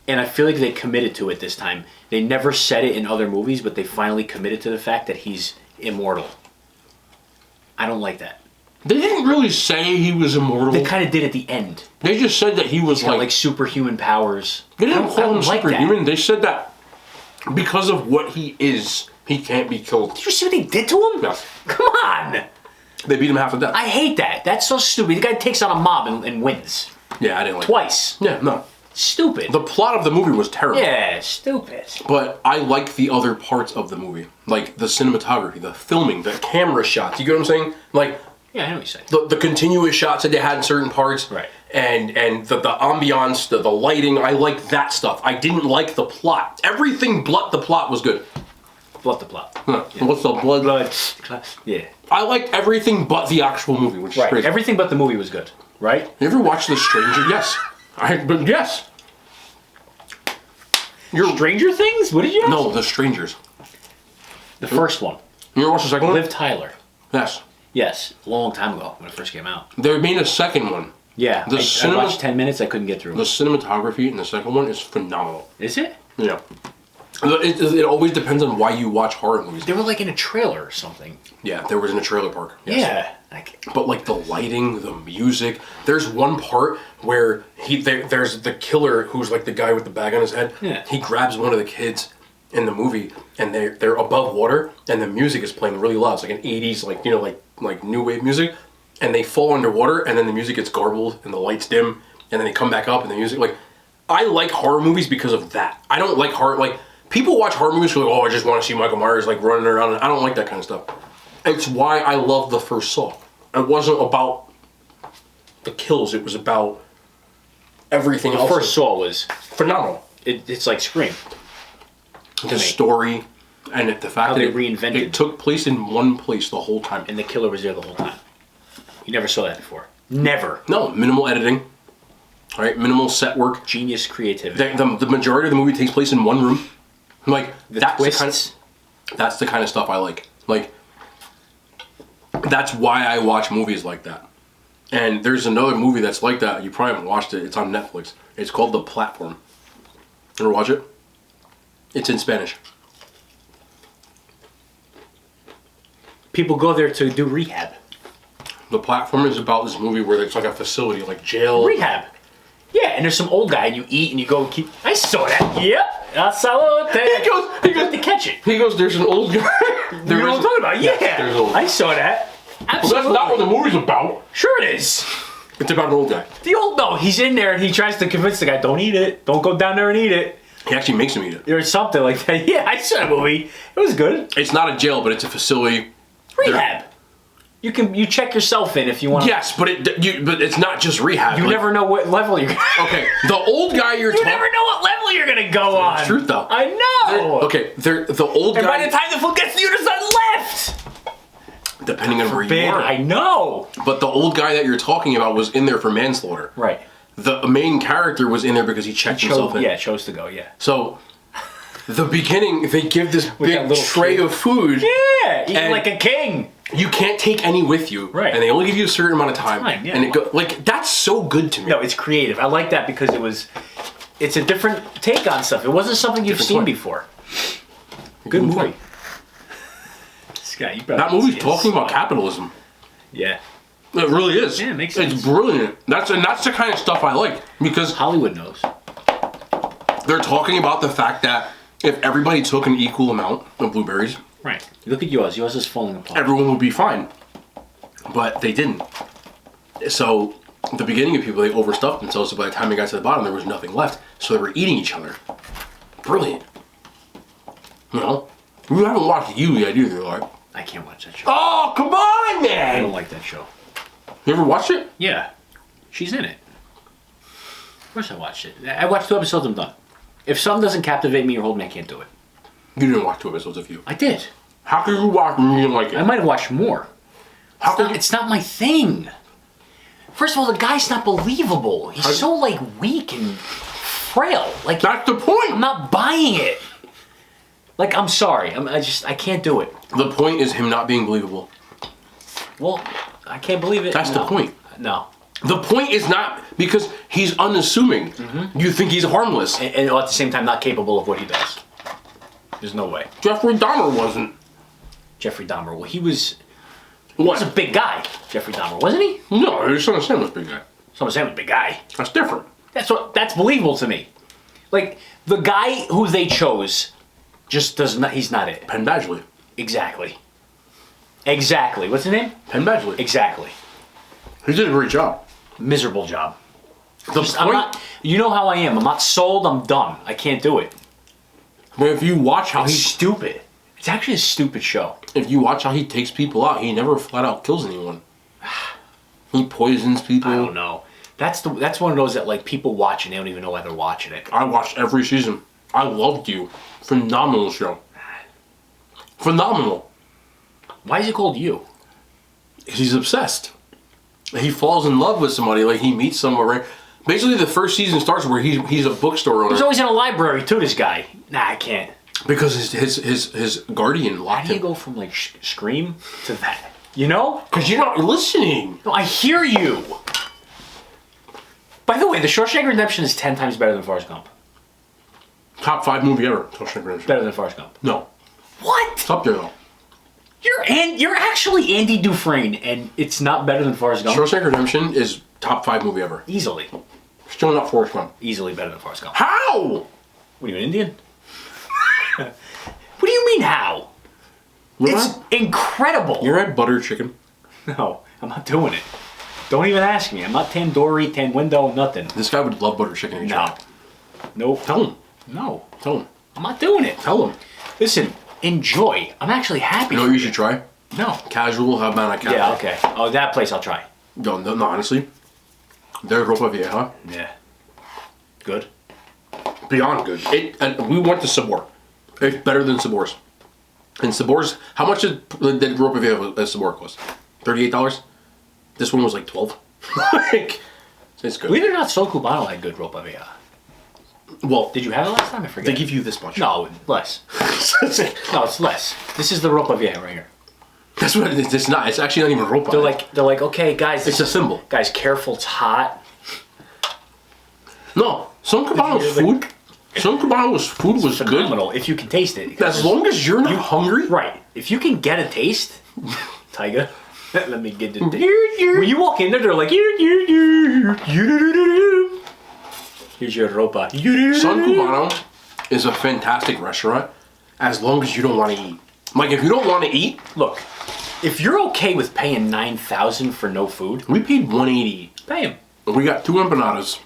Speaker 2: and I feel like they committed to it this time, they never said it in other movies, but they finally committed to the fact that he's immortal. I don't like that.
Speaker 1: They didn't really say he was immortal.
Speaker 2: They kind of did at the end.
Speaker 1: They just said that he was
Speaker 2: like superhuman powers.
Speaker 1: They didn't call him superhuman. They said that because of what he is, he can't be killed.
Speaker 2: Did you see what they did to him?
Speaker 1: No.
Speaker 2: Come on!
Speaker 1: They beat him half to death.
Speaker 2: I hate that. That's so stupid. The guy takes on a mob and wins.
Speaker 1: Yeah, I didn't like
Speaker 2: Twice.
Speaker 1: It. Yeah, no.
Speaker 2: Stupid.
Speaker 1: The plot of the movie was terrible.
Speaker 2: Yeah, stupid.
Speaker 1: But I like the other parts of the movie. Like the cinematography, the filming, the camera shots. You get what I'm saying? Like,
Speaker 2: yeah, I know what you're saying.
Speaker 1: The continuous shots that they had in certain parts.
Speaker 2: Right.
Speaker 1: And the ambiance, the lighting, I like that stuff. I didn't like the plot. Everything but the plot was good.
Speaker 2: But the plot.
Speaker 1: Huh. Yeah. What's the blood?
Speaker 2: Yeah.
Speaker 1: I liked everything but the actual movie, which is crazy.
Speaker 2: Everything but the movie was good, right?
Speaker 1: You ever watch The Stranger? Yes. But yes.
Speaker 2: Stranger Things? What did you ask?
Speaker 1: No, The Strangers.
Speaker 2: The first one.
Speaker 1: You ever watch the second one?
Speaker 2: Liv Tyler.
Speaker 1: Yes.
Speaker 2: Yes, a long time ago when it first came out.
Speaker 1: They made a second one.
Speaker 2: Yeah, I watched 10 minutes, I couldn't get through it.
Speaker 1: The cinematography in the second one is phenomenal.
Speaker 2: Is it?
Speaker 1: Yeah. It always depends on why you watch horror movies.
Speaker 2: They were like in a trailer or something.
Speaker 1: Yeah, there was in a trailer park. Yes.
Speaker 2: Yeah.
Speaker 1: But like the lighting, the music. There's one part where there's the killer who's like the guy with the bag on his head.
Speaker 2: Yeah.
Speaker 1: He grabs one of the kids in the movie, and they're above water, and the music is playing really loud. It's like an 80s, like, you know, like new wave music, and they fall underwater, and then the music gets garbled, and the lights dim, and then they come back up, and the music, like, I like horror movies because of that. I don't like horror, like, people watch horror movies who are like, oh, I just want to see Michael Myers, like, running around, and I don't like that kind of stuff. It's why I love the first Saw. It wasn't about the kills, it was about everything else.
Speaker 2: The first Saw was
Speaker 1: phenomenal.
Speaker 2: It's like Scream.
Speaker 1: The story and the fact
Speaker 2: How
Speaker 1: that
Speaker 2: they reinvented.
Speaker 1: it took place in one place the whole time.
Speaker 2: And the killer was there the whole time. You never saw that before. Never.
Speaker 1: No, minimal editing, right? Minimal set work.
Speaker 2: Genius creativity.
Speaker 1: The majority of the movie takes place in one room. Like, that's
Speaker 2: twists.
Speaker 1: The kind of stuff I like. Like, that's why I watch movies like that. And there's another movie that's like that. You probably haven't watched it. It's on Netflix. It's called The Platform. Ever watch it? It's in Spanish.
Speaker 2: People go there to do rehab.
Speaker 1: The Platform is about this movie where it's like a facility, like jail.
Speaker 2: Rehab. Yeah, and there's some old guy and you eat and you go keep... I saw that. Yep. Salute.
Speaker 1: He goes
Speaker 2: to catch it.
Speaker 1: He goes, there's an old guy.
Speaker 2: You know what I'm talking about? Yeah.
Speaker 1: there's old.
Speaker 2: I saw that.
Speaker 1: Well,
Speaker 2: Absolutely.
Speaker 1: that's not what the movie's about.
Speaker 2: Sure it is.
Speaker 1: It's about an old guy.
Speaker 2: No, he's in there and he tries to convince the guy, don't eat it. Don't go down there and eat it.
Speaker 1: He actually makes him eat it.
Speaker 2: Or something like that. Yeah, I saw that movie. It was good.
Speaker 1: It's not a jail, but it's a facility.
Speaker 2: Rehab. You check yourself in if you want.
Speaker 1: Yes, but it's not just rehab.
Speaker 2: You
Speaker 1: like,
Speaker 2: never know what level you're.
Speaker 1: Okay, the old guy
Speaker 2: You never know what level you're gonna go on.
Speaker 1: It's truth, though.
Speaker 2: I know.
Speaker 1: Okay, the old
Speaker 2: And
Speaker 1: guy.
Speaker 2: by the time the fool gets to you, there's nothing left.
Speaker 1: Depending on where you are.
Speaker 2: I know.
Speaker 1: But the old guy that you're talking about was in there for manslaughter.
Speaker 2: Right.
Speaker 1: The main character was in there because he checked himself in.
Speaker 2: Yeah, chose to go. Yeah.
Speaker 1: So, the beginning, they give this
Speaker 2: that
Speaker 1: big
Speaker 2: little
Speaker 1: tray
Speaker 2: kid.
Speaker 1: of food.
Speaker 2: Yeah, eating
Speaker 1: And-
Speaker 2: like a king.
Speaker 1: You can't take any with you.
Speaker 2: Right.
Speaker 1: And they only give you a certain amount of time.
Speaker 2: Yeah.
Speaker 1: And it like, that's so good to me.
Speaker 2: No, it's creative. I like that because it's a different take on stuff. It wasn't something you've seen before. Good movie. Scott, you
Speaker 1: That movie's talking about capitalism.
Speaker 2: Yeah.
Speaker 1: It really is.
Speaker 2: Yeah, it makes sense.
Speaker 1: It's brilliant. That's the kind of stuff I like because
Speaker 2: Hollywood knows.
Speaker 1: they're talking about the fact that if everybody took an equal amount of blueberries,
Speaker 2: Right. Look at yours. Yours is falling apart.
Speaker 1: everyone would be fine. But they didn't. So the beginning of people, they overstuffed themselves. So by the time they got to the bottom, there was nothing left. So they were eating each other. Brilliant. You know, you haven't watched You yet either, like.
Speaker 2: I can't watch that show.
Speaker 1: Oh, come on, man!
Speaker 2: I don't like that show.
Speaker 1: You ever watched it?
Speaker 2: Yeah. She's in it. Of course I watched it. I watched 2 episodes, I'm done. If something doesn't captivate me or hold me, I can't do it.
Speaker 1: You didn't watch 2 episodes of You.
Speaker 2: I did.
Speaker 1: How could you watch and you didn't like
Speaker 2: I
Speaker 1: it?
Speaker 2: might have watched more.
Speaker 1: How could you?
Speaker 2: It's not my thing. First of all, the guy's not believable. He's so, like, weak and frail. Like,
Speaker 1: That's the point.
Speaker 2: I'm not buying it. Like, I'm sorry. I can't do it.
Speaker 1: The point is him not being believable.
Speaker 2: Well, I can't believe it.
Speaker 1: That's the point.
Speaker 2: No.
Speaker 1: The point is not because he's unassuming. You think he's harmless.
Speaker 2: And at the same time, not capable of what he does. There's no way.
Speaker 1: Jeffrey Dahmer wasn't.
Speaker 2: Jeffrey Dahmer. Well, he was
Speaker 1: What?
Speaker 2: a big guy. Jeffrey Dahmer, wasn't he?
Speaker 1: No, his son of Sam was a big guy.
Speaker 2: Someone saying was a big guy.
Speaker 1: That's different.
Speaker 2: That's believable to me. Like, the guy who they chose just does not. He's not it.
Speaker 1: Penn Badgley.
Speaker 2: Exactly. What's his name?
Speaker 1: Penn Badgley.
Speaker 2: Exactly.
Speaker 1: He did a great job.
Speaker 2: Miserable job.
Speaker 1: The
Speaker 2: I'm
Speaker 1: point.
Speaker 2: not. You know how I am. I'm not sold. I'm done. I can't do it.
Speaker 1: But if you watch how
Speaker 2: It's
Speaker 1: he,
Speaker 2: stupid. It's actually a stupid show.
Speaker 1: if you watch how he takes people out, he never flat out kills anyone. He poisons people.
Speaker 2: I don't know. That's one of those that, like, people watch and they don't even know why they're watching it.
Speaker 1: I watched every season. I loved You. Phenomenal show. Phenomenal.
Speaker 2: Why is it called You?
Speaker 1: He's obsessed. He falls in love with somebody. Like he meets somewhere. Basically, the first season starts where he's a bookstore owner
Speaker 2: He's always in a library too. This guy. Nah, I can't.
Speaker 1: because his guardian
Speaker 2: How
Speaker 1: locked
Speaker 2: do you
Speaker 1: him.
Speaker 2: go from like Scream to that? You know?
Speaker 1: Because you're not listening.
Speaker 2: No, I hear you. By the way, The Shawshank Redemption is 10 times better than Forrest Gump.
Speaker 1: Top 5 movie ever. Shawshank Redemption.
Speaker 2: Better than Forrest Gump.
Speaker 1: No,
Speaker 2: What?
Speaker 1: it's up there though.
Speaker 2: You're actually Andy Dufresne, and it's not better than Forrest Gump.
Speaker 1: Shawshank Redemption is top 5 movie ever.
Speaker 2: Easily.
Speaker 1: Still not Forrest Gump.
Speaker 2: Easily better than Forrest Gump.
Speaker 1: How?
Speaker 2: What are you, an Indian? What do you mean how? It's incredible.
Speaker 1: You ever had butter chicken?
Speaker 2: No, I'm not doing it. Don't even ask me. I'm not tandoori, tan window, nothing.
Speaker 1: This guy would love butter chicken.
Speaker 2: No. Nope.
Speaker 1: Tell him.
Speaker 2: No.
Speaker 1: Tell him.
Speaker 2: I'm not doing it.
Speaker 1: Tell him.
Speaker 2: Listen, enjoy. I'm actually happy.
Speaker 1: You know what you should try?
Speaker 2: No.
Speaker 1: Casual Havana Cafe.
Speaker 2: Yeah, okay. Oh, that place I'll try.
Speaker 1: No, honestly. Their ropa vieja.
Speaker 2: Yeah. Good.
Speaker 1: Beyond good. And we went to Sabor. It's better than Sabor's. And Sabor's, how much did ropa vieja at Sabor cost? $38? This one was like 12. Like, it's good.
Speaker 2: Believe it or not, Sol Cubano had good ropa vieja.
Speaker 1: Well,
Speaker 2: Did you have it last time? I forget.
Speaker 1: they give you this much.
Speaker 2: No, less. No, it's less. This is the ropa vieja right here.
Speaker 1: That's what it is. It's not. It's actually not even ropa.
Speaker 2: They're like, okay, guys.
Speaker 1: It's a symbol.
Speaker 2: Guys, careful, it's hot.
Speaker 1: No, Son Cubano's food. Son Cubano's food was good.
Speaker 2: Phenomenal. If you can taste it.
Speaker 1: As long as you're not hungry.
Speaker 2: Right. If you can get a taste, Tyga, let me get the taste. When you walk in there, they're like, here's your ropa.
Speaker 1: Son Cubano is a fantastic restaurant as long as you don't want to eat. Like, if you don't want to eat,
Speaker 2: Look, if you're okay with paying $9,000 for no food,
Speaker 1: we paid $180.
Speaker 2: pay him.
Speaker 1: We got 2 empanadas.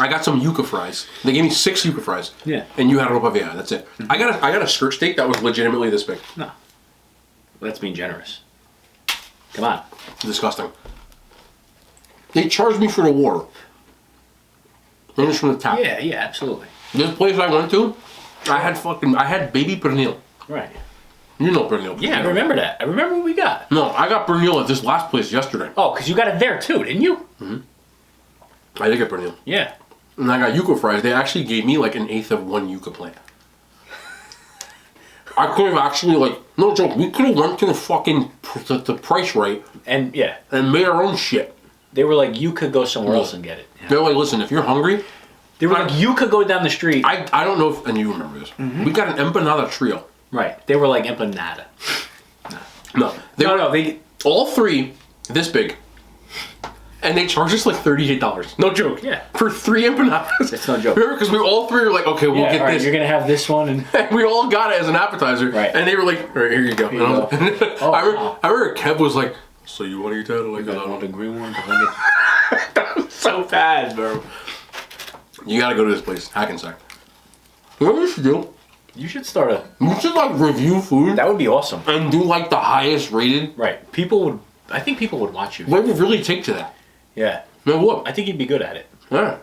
Speaker 1: I got some yuca fries. They gave me 6 yuca fries.
Speaker 2: Yeah.
Speaker 1: And you had a ropa vieja. That's it. I got a skirt steak that was legitimately this big.
Speaker 2: No. That's being generous. Come on.
Speaker 1: Disgusting. They charged me for the water. And it's from the tap.
Speaker 2: Yeah, absolutely.
Speaker 1: This place I went to, I had baby pernil.
Speaker 2: Right.
Speaker 1: You know pernil.
Speaker 2: Yeah, I remember that. I remember what we got.
Speaker 1: No, I got pernil at this last place yesterday.
Speaker 2: Oh, because you got it there too, didn't you?
Speaker 1: I did get pernil.
Speaker 2: Yeah.
Speaker 1: And I got yuca fries. They actually gave me like 1/8 of one yuca plant. I could have actually, like, no joke, we could have went to the fucking the Price Right
Speaker 2: And yeah,
Speaker 1: and made our own shit.
Speaker 2: they were like, you could go somewhere else and get it. Yeah.
Speaker 1: They're like, listen, if you're hungry,
Speaker 2: They were like, you could go down the street.
Speaker 1: I don't know if, and you remember this, we got an empanada trio.
Speaker 2: Right. They were like empanada.
Speaker 1: No,
Speaker 2: They
Speaker 1: all 3 this big. And they charged us like $38. No joke.
Speaker 2: Yeah.
Speaker 1: For 3 empanadas.
Speaker 2: It's no joke.
Speaker 1: Remember, because we all 3 were like, okay, we'll get this.
Speaker 2: You're gonna have this one, and
Speaker 1: And we all got it as an appetizer.
Speaker 2: Right.
Speaker 1: And they were like, all right, here you go.
Speaker 2: Here you go. Oh,
Speaker 1: I remember Kev was like, so you want to eat that? Like,
Speaker 2: I want the green one.
Speaker 1: that was so bad, bro. You gotta go to this place, Hackensack. You know what we should do?
Speaker 2: You should start a.
Speaker 1: We should like review food
Speaker 2: That would be awesome.
Speaker 1: and do like the highest rated.
Speaker 2: Right. I think people would watch you.
Speaker 1: They would really take to that.
Speaker 2: Yeah.
Speaker 1: You know what?
Speaker 2: I think you'd be good at it.
Speaker 1: Yeah.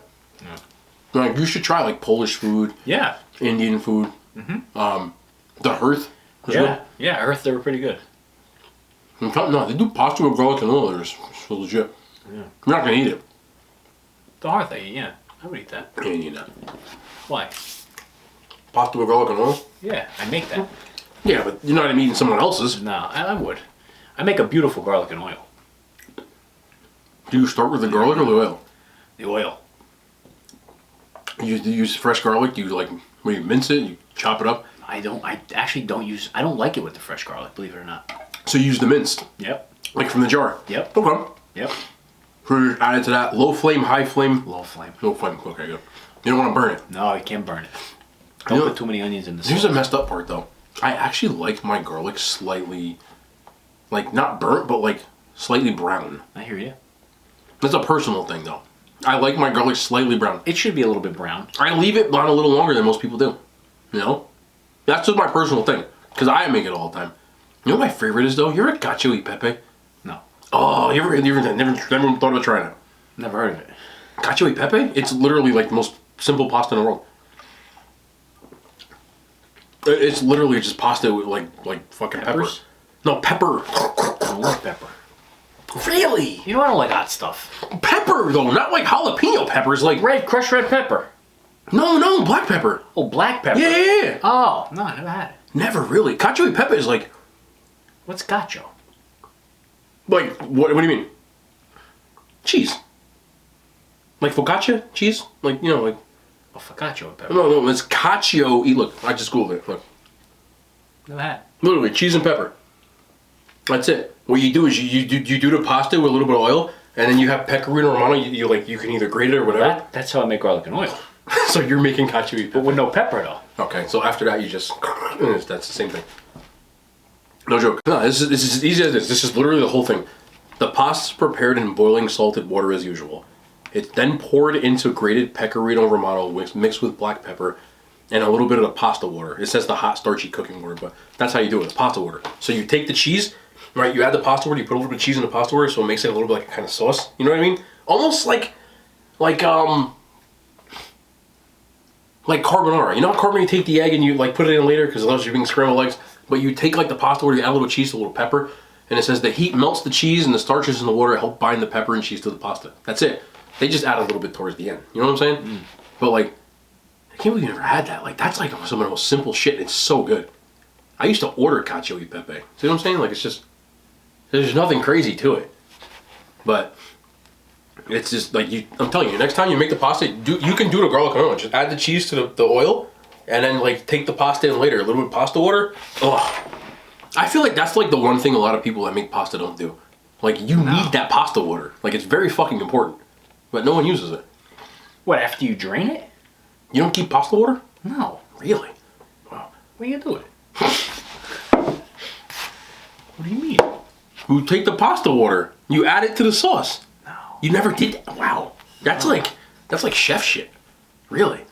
Speaker 1: Like, you should try like Polish food,
Speaker 2: Yeah.
Speaker 1: Indian food. The Hearth. was
Speaker 2: Yeah. Yeah. Earth, they were pretty good.
Speaker 1: good. No, they do pasta with garlic and oil. It's legit.
Speaker 2: Yeah.
Speaker 1: You're not gonna eat it.
Speaker 2: The hearth, yeah. I would eat that.
Speaker 1: You can't eat that.
Speaker 2: Why?
Speaker 1: Pasta with garlic and oil?
Speaker 2: Yeah, I make that.
Speaker 1: Yeah, but you're not eating someone else's.
Speaker 2: No, I would. I make a beautiful garlic and oil.
Speaker 1: Do you start with the garlic or the oil?
Speaker 2: The oil.
Speaker 1: You use fresh garlic? Do you like, when you mince it, you chop it up?
Speaker 2: I actually don't use, I don't like it with the fresh garlic, believe it or not.
Speaker 1: So you use the minced,
Speaker 2: Yep.
Speaker 1: like from the jar?
Speaker 2: Yep.
Speaker 1: Okay.
Speaker 2: Yep.
Speaker 1: Add it to that. Low flame, high flame?
Speaker 2: Low flame.
Speaker 1: Low flame, okay, good. You don't want to burn it.
Speaker 2: No, you can't burn it. Don't
Speaker 1: You know,
Speaker 2: put too many onions in the
Speaker 1: Here's
Speaker 2: sauce.
Speaker 1: a messed up part though. I actually like my garlic slightly, like not burnt, but like slightly brown.
Speaker 2: I hear you.
Speaker 1: That's a personal thing though. I like my garlic slightly brown.
Speaker 2: It should be a little bit brown.
Speaker 1: I leave it on a little longer than most people do. You know? That's just my personal thing. Because I make it all the time. You know what my favorite is though? You ever cacio e pepe?
Speaker 2: No.
Speaker 1: Oh, you never thought about trying it?
Speaker 2: Never heard of it.
Speaker 1: Cacio e pepe? It's literally like the most simple pasta in the world. It's literally just pasta with like fucking
Speaker 2: Peppers?
Speaker 1: pepper. No, pepper.
Speaker 2: I don't like pepper.
Speaker 1: Really?
Speaker 2: You know I don't like hot stuff.
Speaker 1: Pepper though, not like jalapeno peppers. Like
Speaker 2: Crushed red pepper.
Speaker 1: no, black pepper.
Speaker 2: Oh, black pepper.
Speaker 1: Yeah.
Speaker 2: Oh, no, I never had it.
Speaker 1: Never really. Cacio e pepe is like
Speaker 2: What's gacho?
Speaker 1: what do you mean? Cheese. Like focaccia cheese? Like, you know, like
Speaker 2: Oh, focaccia with pepper.
Speaker 1: no, it's cacio. Look, I just googled it. Look,
Speaker 2: Never had it.
Speaker 1: literally cheese and pepper. That's it. What you do is you do the pasta with a little bit of oil, and then you have pecorino romano. You can either grate it or whatever.
Speaker 2: That's how I make garlic and oil.
Speaker 1: So you're making cacio e
Speaker 2: But
Speaker 1: pepe.
Speaker 2: with no pepper, though.
Speaker 1: Okay, so after that, you just that's the same thing. No joke. No, this is as easy as this. This is literally the whole thing. The pasta is prepared in boiling salted water as usual. It's then poured into grated pecorino romano mixed with black pepper and a little bit of the pasta water. It says the hot starchy cooking water, but that's how you do it. It's pasta water. So you take the cheese, right? You add the pasta water. You put a little bit of cheese in the pasta water, so it makes it a little bit like a kind of sauce. You know what I mean? Almost like carbonara. You know how carbonara, you take the egg and you like put it in later because otherwise you're being scrambled eggs. But you take like the pasta water, you add a little cheese, a little pepper, and it says the heat melts the cheese and the starches in the water help bind the pepper and cheese to the pasta. That's it. They just add a little bit towards the end. You know what I'm saying? But like, I can't believe you never had that. Like, that's like some of the most simple shit, and it's so good. I used to order cacio e pepe. See what I'm saying? Like, it's just, there's nothing crazy to it. But it's just like, I'm telling you, next time you make the pasta, you can do the garlic oil. Just add the cheese to the oil, and then like take the pasta in later. A little bit of pasta water. Ugh. I feel like that's like the one thing a lot of people that make pasta don't do. Like, you need that pasta water. Like, it's very fucking important. But no one uses it.
Speaker 2: What, after you drain it?
Speaker 1: You don't keep pasta water?
Speaker 2: No.
Speaker 1: Really? Wow.
Speaker 2: What are you doing? What do you mean?
Speaker 1: You take the pasta water, you add it to the sauce.
Speaker 2: No.
Speaker 1: You never did that? Wow. That's like chef shit. Really?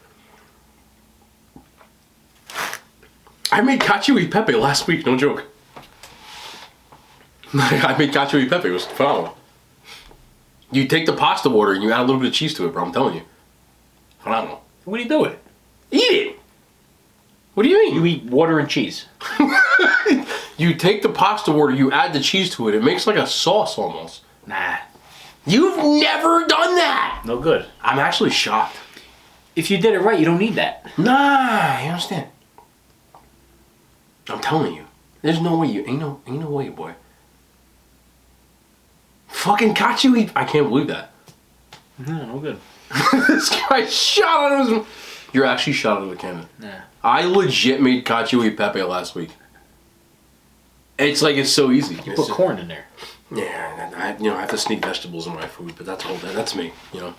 Speaker 1: I made cacio e pepe last week, no joke. I made cacio e pepe, it was phenomenal. You take the pasta water and you add a little bit of cheese to it, bro, I'm telling you. Phenomenal.
Speaker 2: What are you doing?
Speaker 1: Eat it! What do you mean?
Speaker 2: You eat water and cheese.
Speaker 1: You take the pasta water, you add the cheese to it, it makes like a sauce almost.
Speaker 2: Nah.
Speaker 1: You've never done that!
Speaker 2: No good.
Speaker 1: I'm actually shocked.
Speaker 2: If you did it right, you don't need that.
Speaker 1: Nah, you understand? I'm telling you. There's no way ain't no way, boy. Fucking cacio e... I can't believe that.
Speaker 2: No good.
Speaker 1: This guy shot out of his... You're actually shot out of the cannon.
Speaker 2: Nah.
Speaker 1: I legit made cacio e pepe last week. It's like, it's so easy.
Speaker 2: You put corn in there.
Speaker 1: Yeah, I have to sneak vegetables in my food, but that's me, you know.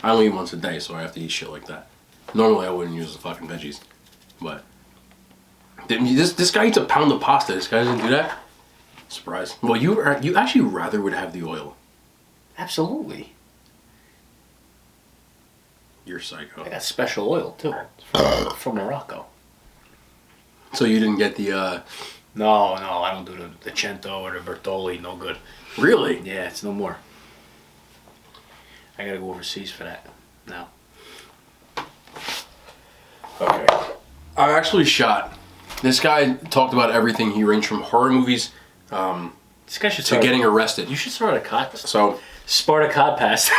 Speaker 1: I only eat once a day, so I have to eat shit like that. Normally I wouldn't use the fucking veggies, but this guy eats a pound of pasta. This guy doesn't do that. Surprise. Well, you actually rather would have the oil.
Speaker 2: Absolutely.
Speaker 1: You're psycho.
Speaker 2: I got special oil too, from Morocco.
Speaker 1: So you didn't get the?
Speaker 2: No, I don't do the Cento or the Bertolli. No good.
Speaker 1: Really?
Speaker 2: Yeah, it's no more. I gotta go overseas for that now.
Speaker 1: Okay. I'm actually shot. This guy talked about everything. He ranged from horror movies
Speaker 2: This guy should
Speaker 1: to getting arrested.
Speaker 2: You should start a cod.
Speaker 1: So,
Speaker 2: Sparta cod pass.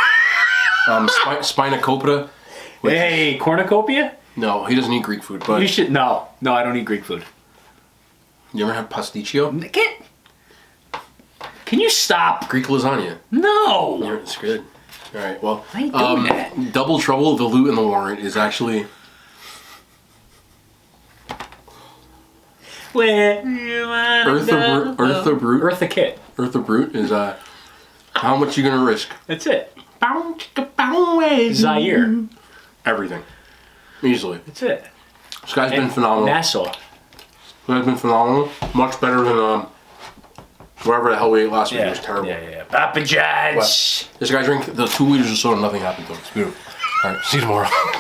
Speaker 1: Spinacopia.
Speaker 2: Hey, cornucopia?
Speaker 1: No, he doesn't eat Greek food, but
Speaker 2: You should. No, I don't eat Greek food.
Speaker 1: you ever had pasticcio?
Speaker 2: Can you stop?
Speaker 1: Greek lasagna.
Speaker 2: No.
Speaker 1: It's good. All right. Well,
Speaker 2: I ain't doing that.
Speaker 1: Double Trouble, the Loot, and the Warrant is actually.
Speaker 2: Where you wanna go?
Speaker 1: Eartha Brute.
Speaker 2: Eartha Kitt.
Speaker 1: Eartha Brute is how much you gonna risk?
Speaker 2: That's it. Zaire.
Speaker 1: Everything. Easily.
Speaker 2: That's it.
Speaker 1: This guy's been phenomenal.
Speaker 2: Nassau.
Speaker 1: This guy's been phenomenal. Much better than wherever the hell we ate last week. It was terrible.
Speaker 2: Yeah. Papa John's.
Speaker 1: But this guy drank the 2 liters of soda and nothing happened to him. It's beautiful. All right. See you tomorrow.